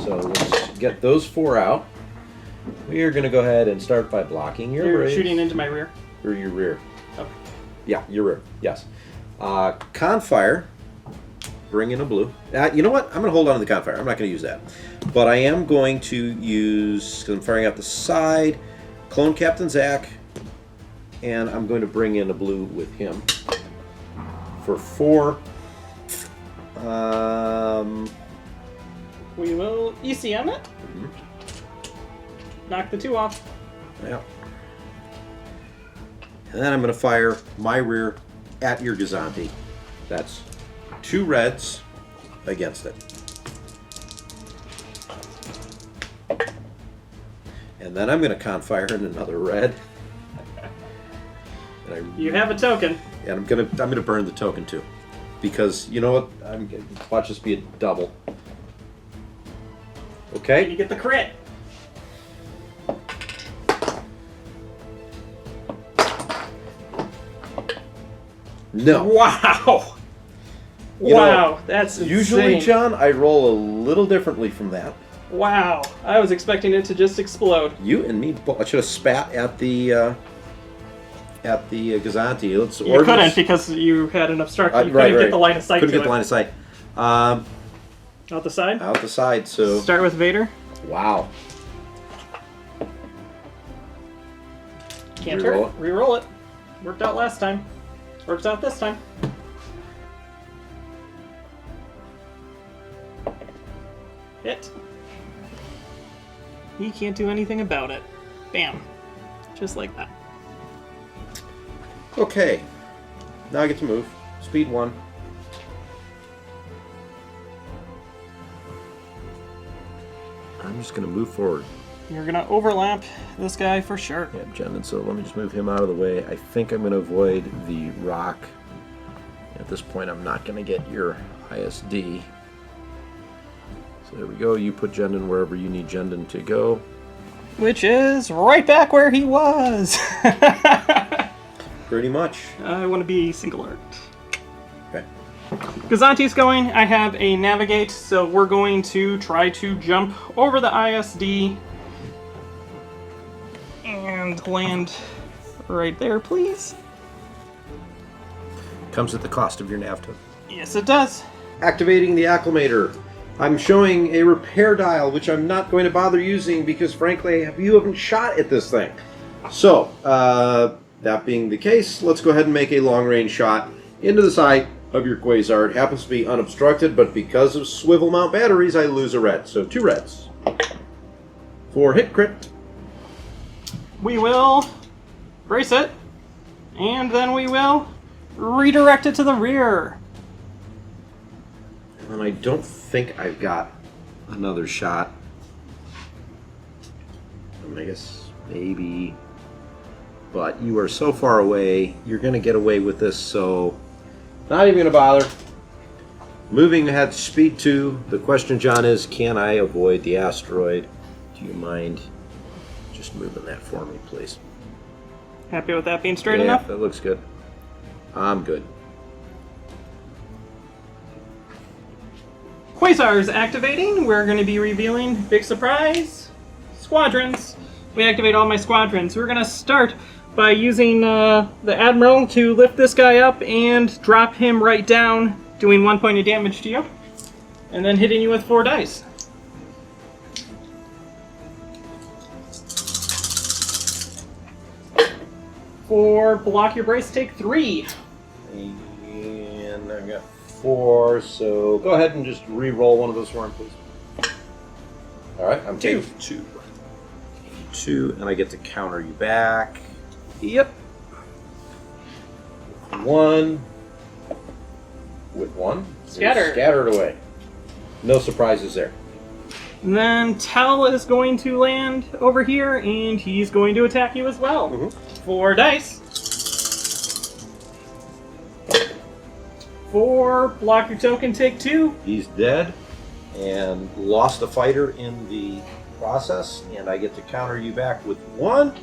Speaker 2: So let's get those 4 out. We are going to go ahead and start by blocking your
Speaker 1: You're
Speaker 2: rays.
Speaker 1: shooting into my rear?
Speaker 2: Or your rear.
Speaker 1: Oh.
Speaker 2: Yeah, your rear, yes. Confire, bring in a blue. You know what? I'm going to hold on to the confire. I'm not going to use that. But I am going to use, because I'm firing out the side, clone Captain Zach, and I'm going to bring in a blue with him for 4.
Speaker 1: We will ECM it.
Speaker 2: Mm-hmm.
Speaker 1: Knock the 2 off.
Speaker 2: Yeah. And then I'm going to fire my rear at your Gazanti. That's 2 reds against it. And then I'm going to confire in another red. And
Speaker 1: You have a token.
Speaker 2: And I'm gonna burn the token too, because you know what? Watch this be a double.
Speaker 1: And
Speaker 2: Okay.
Speaker 1: you get the crit.
Speaker 2: No.
Speaker 1: Wow.
Speaker 2: You
Speaker 1: Wow, that's insane.
Speaker 2: Usually, John, I roll a little differently from that.
Speaker 1: Wow, I was expecting it to just explode.
Speaker 2: You and me, I should have spat at the Gazanti.
Speaker 1: You couldn't because you had an obstruction. You couldn't get the line of sight
Speaker 2: Couldn't
Speaker 1: to
Speaker 2: get the
Speaker 1: it.
Speaker 2: line of sight.
Speaker 1: Out the side?
Speaker 2: Out the side. So
Speaker 1: Start with Vader.
Speaker 2: wow.
Speaker 1: Canter.
Speaker 2: Reroll it.
Speaker 1: Reroll it. Worked out last time. Works out this time. Hit. He can't do anything about it. Bam. Just like that.
Speaker 2: Okay. Now I get to move. Speed 1. I'm just going to move forward.
Speaker 1: You're gonna overlap this guy for sure.
Speaker 2: Yeah, Jen, and so let me just move him out of the way. I think I'm going to avoid the rock. At this point, I'm not going to get your ISD. So there we go. You put Jendon wherever you need Jendon to go.
Speaker 1: Which is right back where he was.
Speaker 2: Pretty much.
Speaker 1: I want to be single arc.
Speaker 2: Okay.
Speaker 1: Gazanti's going. I have a navigate, so we're going to try to jump over the ISD and land right there, please.
Speaker 2: Comes at the cost of your nav token.
Speaker 1: Yes, it does.
Speaker 2: Activating the acclimator. I'm showing a repair dial, which I'm not going to bother using because, frankly, you haven't shot at this thing. So, that being the case, let's go ahead and make a long-range shot into the side of your Quasar. It happens to be unobstructed, but because of swivel mount batteries, I lose a red. So 2 reds. For hit crit.
Speaker 1: We will brace it, and then we will redirect it to the rear.
Speaker 2: And I don't think I've got another shot. I guess maybe. But you are so far away, you're going to get away with this, so not even going to bother. Moving ahead to speed 2. The question, John, is can I avoid the asteroid? Do you mind just moving that for me, please?
Speaker 1: Happy with that being straight
Speaker 2: Yeah,
Speaker 1: enough?
Speaker 2: that looks good. I'm good.
Speaker 1: Quasar's activating. We're going to be revealing, big surprise, squadrons. We activate all my squadrons. We're going to start by using the Admiral to lift this guy up and drop him right down, doing 1 point of damage to you, and then hitting you with 4 dice. For block your brace, take 3.
Speaker 2: And I've got 4, so go ahead and just re-roll one of those for him, please. Alright, I'm taking 2. 2, and I get to counter you back.
Speaker 1: Yep.
Speaker 2: 1. With 1.
Speaker 1: Scatter.
Speaker 2: Scattered away. No surprises there.
Speaker 1: Then Tel is going to land over here, and he's going to attack you as well. 4 dice. 4, block your token, take 2.
Speaker 2: He's dead and lost a fighter in the process, and I get to counter you back with 1.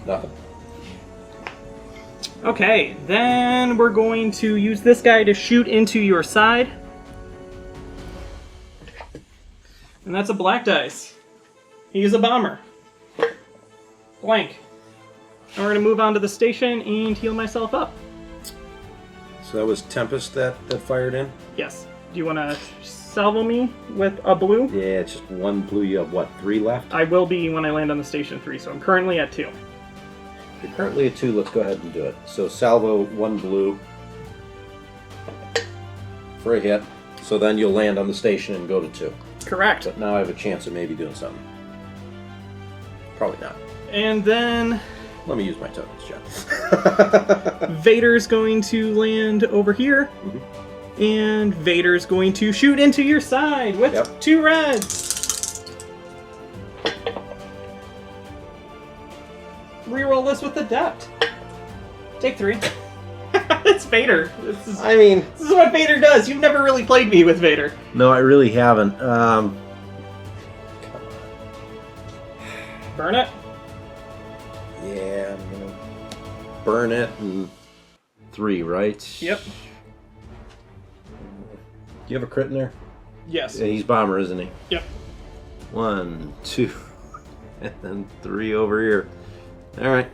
Speaker 2: Nothing.
Speaker 1: Okay, then we're going to use this guy to shoot into your side. And that's a black dice. He's a bomber. Blank. And we're going to move on to the station and heal myself up.
Speaker 2: So that was Tempest that fired in?
Speaker 1: Yes. Do you want to salvo me with a blue?
Speaker 2: Yeah, it's just 1 blue. You have, what, 3 left?
Speaker 1: I will be when I land on the station 3, so I'm currently at 2.
Speaker 2: You're currently at 2. Let's go ahead and do it. So salvo 1 blue for a hit. So then you'll land on the station and go to 2.
Speaker 1: Correct.
Speaker 2: But now I have a chance of maybe doing something. Probably not.
Speaker 1: And then
Speaker 2: Let me use my tokens, John.
Speaker 1: Vader's going to land over here. And Vader's going to shoot into your side with 2 reds. Reroll this with Adept. Take 3. It's Vader. This is what Vader does. You've never really played me with Vader.
Speaker 2: No, I really haven't.
Speaker 1: Burn it.
Speaker 2: Yeah, I'm gonna burn it and 3, right?
Speaker 1: Yep.
Speaker 2: Do you have a crit in there?
Speaker 1: Yes.
Speaker 2: Yeah, he's bomber, isn't he?
Speaker 1: Yep.
Speaker 2: 1, 2, and then 3 over here. All right.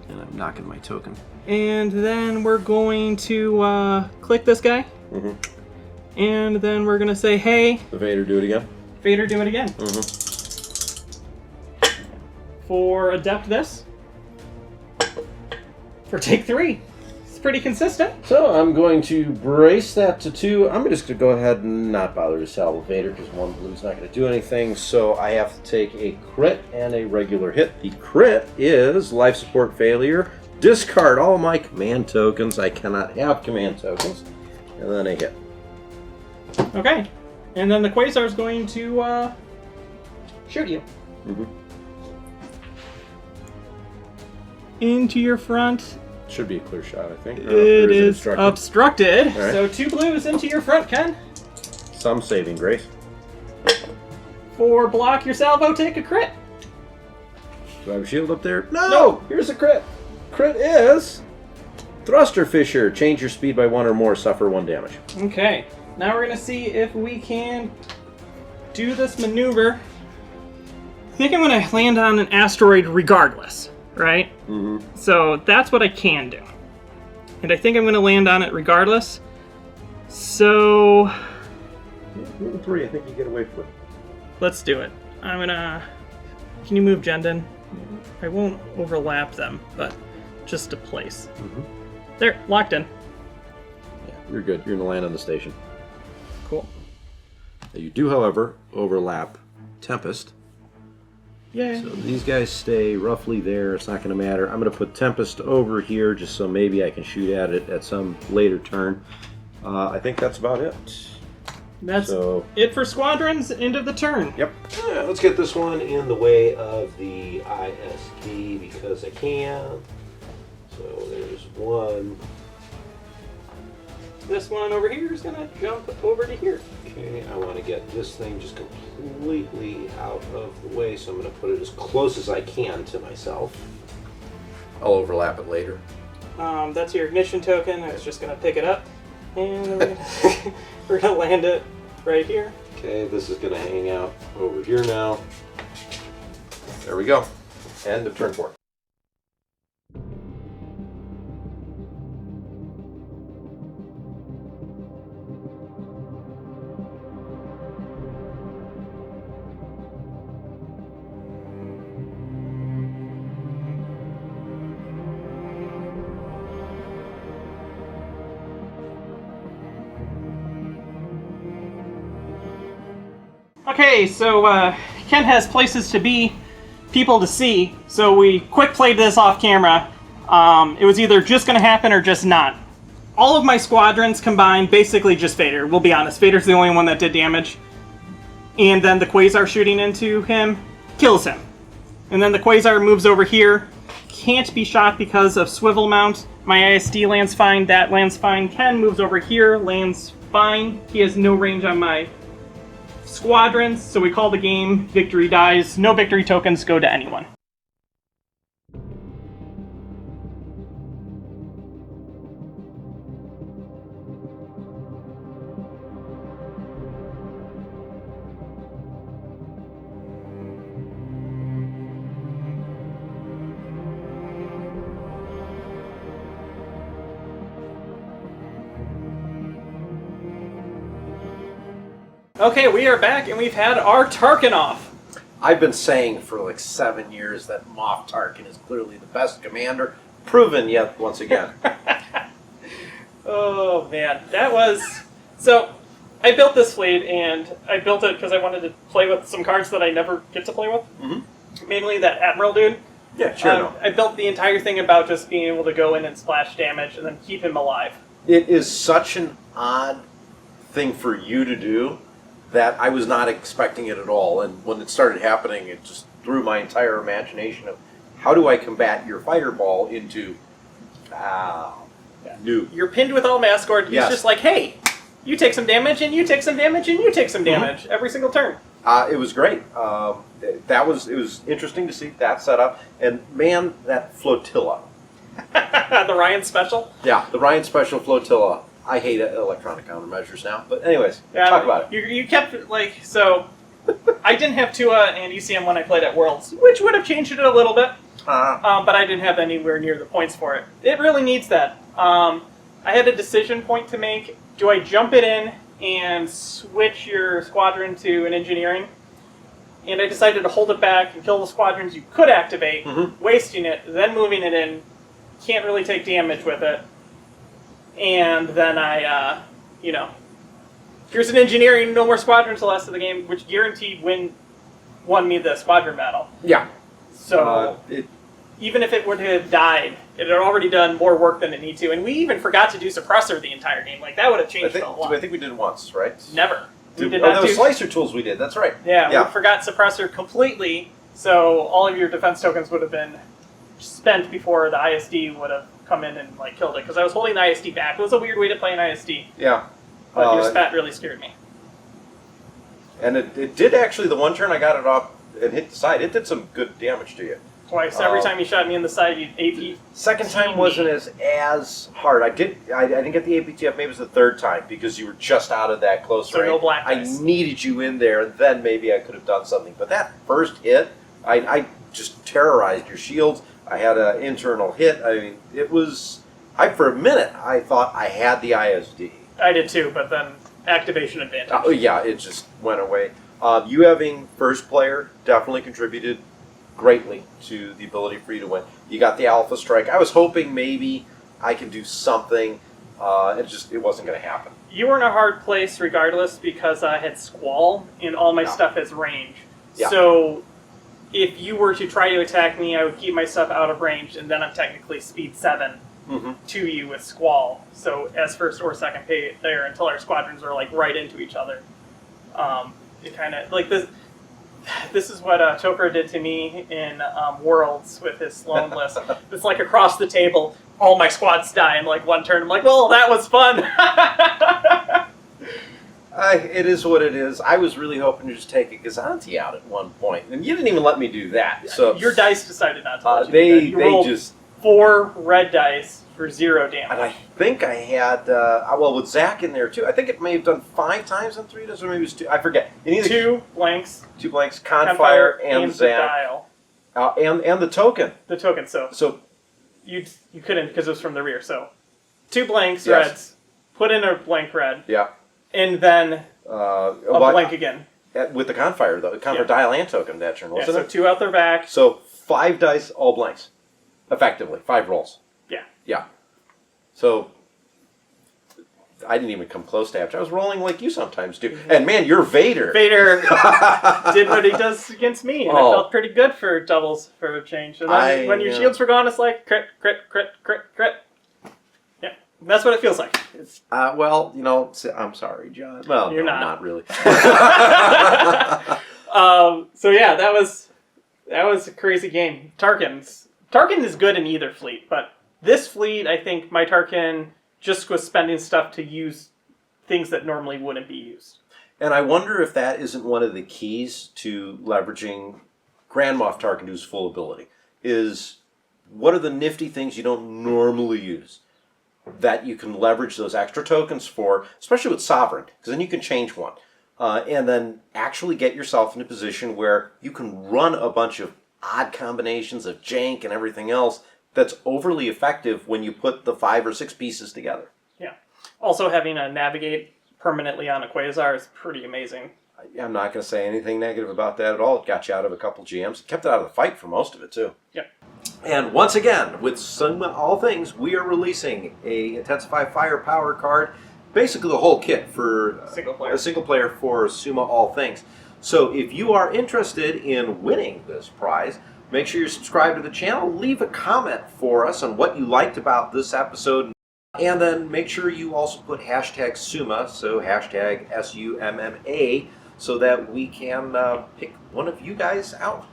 Speaker 2: And I'm knocking my token.
Speaker 1: And then we're going to click this guy. And then we're going to say, hey.
Speaker 2: The Vader, do it again.
Speaker 1: Vader, do it again. For Adept this. For take 3. It's pretty consistent.
Speaker 2: So I'm going to brace that to 2. I'm just going to go ahead and not bother to salvo Vader because 1 blue's not going to do anything. So I have to take a crit and a regular hit. The crit is life support failure. Discard all my command tokens. I cannot have command tokens. And then a hit.
Speaker 1: Okay. And then the Quasar is going to shoot you. Into your front.
Speaker 2: Should be a clear shot, I think.
Speaker 1: It is obstructed.
Speaker 2: Right.
Speaker 1: So 2 blues into your front, Ken.
Speaker 2: Some saving grace.
Speaker 1: For block your salvo, take a crit.
Speaker 2: Do I have a shield up there? No! Here's a crit. Crit is Thruster Fisher. Change your speed by 1 or more. Suffer 1 damage.
Speaker 1: Okay. Now we're going to see if we can do this maneuver. I think I'm going to land on an asteroid regardless, right? So that's what I can do. And I think I'm going to land on it regardless. So
Speaker 2: 3, I think you get away from it.
Speaker 1: let's do it. I'm going to... Can you move Jendon? I won't overlap them, but just to place. There, locked in.
Speaker 2: Yeah, you're good. You're going to land on the station.
Speaker 1: Cool.
Speaker 2: Now you do, however, overlap Tempest.
Speaker 1: Yay.
Speaker 2: So these guys stay roughly there. It's not going to matter. I'm going to put Tempest over here just so maybe I can shoot at it at some later turn. I think that's about it.
Speaker 1: That's it for squadrons. End of the turn.
Speaker 2: Yep. Let's get this one in the way of the ISD because I can. So there's 1.
Speaker 1: This one over here is going to jump over to here.
Speaker 2: Okay, I want to get this thing just completely out of the way, so I'm going to put it as close as I can to myself. I'll overlap it later.
Speaker 1: That's your ignition token. I was just going to pick it up. And we're going to land it right here.
Speaker 2: Okay, this is going to hang out over here now. There we go. End of turn 4.
Speaker 1: Okay, so Ken has places to be, people to see, so we quick played this off camera. It was either just going to happen or just not. all of my squadrons combined, basically just Vader. We'll be honest, Vader's the only one that did damage. And then the Quasar shooting into him kills him. And then the Quasar moves over here. Can't be shot because of swivel mount. My ISD lands fine. That lands fine. Ken moves over here. Lands fine. He has no range on my squadrons. So we call the game. Victory dies. No victory tokens go to anyone. Okay, we are back, and we've had our Tarkin off.
Speaker 2: I've been saying for like 7 years that Moff Tarkin is clearly the best commander, proven yet once again.
Speaker 1: Oh, man. That was... So, I built this fleet, and I built it because I wanted to play with some cards that I never get to play with. Mm-hmm. Mainly that Admiral dude.
Speaker 2: Yeah, sure. No.
Speaker 1: I built the entire thing about just being able to go in and splash damage and then keep him alive.
Speaker 2: It is such an odd thing for you to do that I was not expecting it at all. And when it started happening, it just threw my entire imagination of how do I combat your fireball into new.
Speaker 1: You're pinned with all mascot. He's just like, hey, you take some damage, and you take some damage, and you take some damage every single turn.
Speaker 2: It was great. It was interesting to see that setup. And man, that flotilla.
Speaker 1: The Ryan Special?
Speaker 2: Yeah, the Ryan Special flotilla. I hate electronic countermeasures now, but anyways, talk about it.
Speaker 1: You kept, so, I didn't have Tua and ECM when I played at Worlds, which would have changed it a little bit, but I didn't have anywhere near the points for it. It really needs that. I had a decision point to make. Do I jump it in and switch your squadron to an engineering? And I decided to hold it back and kill the squadrons you could activate, wasting it, then moving it in. Can't really take damage with it. And then I, here's an engineering, no more squadrons the last of the game, which guaranteed won me the squadron battle.
Speaker 2: Yeah.
Speaker 1: So, even if it would have died, it had already done more work than it needed to. And we even forgot to do suppressor the entire game. Like, that would have changed a lot.
Speaker 2: I think we did it once, right?
Speaker 1: Never. We did
Speaker 2: not
Speaker 1: not
Speaker 2: do
Speaker 1: do
Speaker 2: slicer tools we did, that's right.
Speaker 1: Yeah, we forgot suppressor completely, so all of your defense tokens would have been spent before the ISD would have come in and killed it, because I was holding the ISD back. It was a weird way to play an ISD.
Speaker 2: Yeah.
Speaker 1: But your spat really scared me.
Speaker 2: And it did actually, the one turn I got it off and hit the side, it did some good damage to you.
Speaker 1: Twice. Every time you shot me in the side, you AP.
Speaker 2: Second time wasn't as hard. I didn't get the APTF, maybe it was the third time, because you were just out of that close range.
Speaker 1: No black dice.
Speaker 2: I needed you in there, and then maybe I could have done something. But that first hit, I just terrorized your shields. I had an internal hit. I mean, it was... for a minute, I thought I had the ISD.
Speaker 1: I did too, but then activation advantage.
Speaker 2: Yeah, it just went away. You having first player definitely contributed greatly to the ability for you to win. You got the Alpha Strike. I was hoping maybe I could do something. It wasn't going to happen.
Speaker 1: You were in a hard place regardless, because I had Squall, and all my stuff has range. Yeah. So... if you were to try to attack me, I would keep my stuff out of range, and then I'm technically speed 7 to you with Squall. So as first or second player, until our squadrons are right into each other. It kind of this. This is what Toker did to me in Worlds with his Sloan list. It's across the table, all my squads die in one turn. I'm like, well, that was fun.
Speaker 2: It is what it is. I was really hoping to just take a Gazanti out at one point, and you didn't even let me do that. So
Speaker 1: your dice decided not to let you do that. You rolled
Speaker 2: just
Speaker 1: 4 red dice for 0 damage.
Speaker 2: And I think I had with Zach in there too. I think it may have done 5 times on 3 dice, or maybe it was 2. I forget.
Speaker 1: 2 blanks.
Speaker 2: 2 blanks. Confire and Zach. And the token.
Speaker 1: The token. So you couldn't, because it was from the rear. So 2 blanks reds. Put in a blank red.
Speaker 2: Yeah.
Speaker 1: And then a blank again.
Speaker 2: With the Confire, though. Confire dial and token that turn, wasn't it?
Speaker 1: So 2 out their back.
Speaker 2: So 5 dice, all blanks. Effectively. 5 rolls.
Speaker 1: Yeah.
Speaker 2: Yeah. So I didn't even come close to average. I was rolling like you sometimes do. And man, you're Vader.
Speaker 1: Vader did what he does against me, and I felt pretty good for doubles for a change. And then when your shields were gone, it's like crit, crit, crit, crit, crit. Yeah. That's what it feels like.
Speaker 2: Well, I'm sorry, John. Well,
Speaker 1: You're
Speaker 2: no,
Speaker 1: not.
Speaker 2: not really.
Speaker 1: So yeah, that was a crazy game. Tarkin is good in either fleet, but this fleet, I think my Tarkin just was spending stuff to use things that normally wouldn't be used.
Speaker 2: And I wonder if that isn't one of the keys to leveraging Grand Moff Tarkin to his full ability. Is what are the nifty things you don't normally use that you can leverage those extra tokens for, especially with Sovereign, because then you can change one. And then actually get yourself in a position where you can run a bunch of odd combinations of jank and everything else that's overly effective when you put the 5 or 6 pieces together.
Speaker 1: Yeah. Also, having a navigate permanently on a Quasar is pretty amazing.
Speaker 2: I'm not going to say anything negative about that at all. It got you out of a couple GMs. It kept it out of the fight for most of it, too.
Speaker 1: Yep.
Speaker 2: And once again, with Summa All Things, we are releasing a Intensify Firepower card, basically the whole kit for a single player for Summa All Things. So if you are interested in winning this prize, make sure you subscribe to the channel, leave a comment for us on what you liked about this episode, and then make sure you also put hashtag Summa, so hashtag SUMMA, so that we can pick one of you guys out.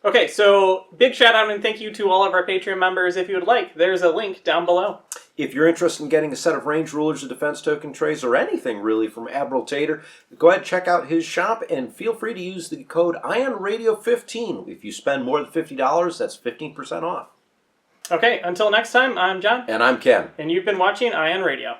Speaker 1: Okay, so big shout out and thank you to all of our Patreon members. If you would like, there's a link down below.
Speaker 2: If you're interested in getting a set of range rulers, or defense token trays, or anything really from Admiral Tater, go ahead and check out his shop, and feel free to use the code IONRadio15. If you spend more than $50, that's 15% off.
Speaker 1: Okay, until next time, I'm John.
Speaker 2: And I'm Ken.
Speaker 1: And you've been watching Ion Radio.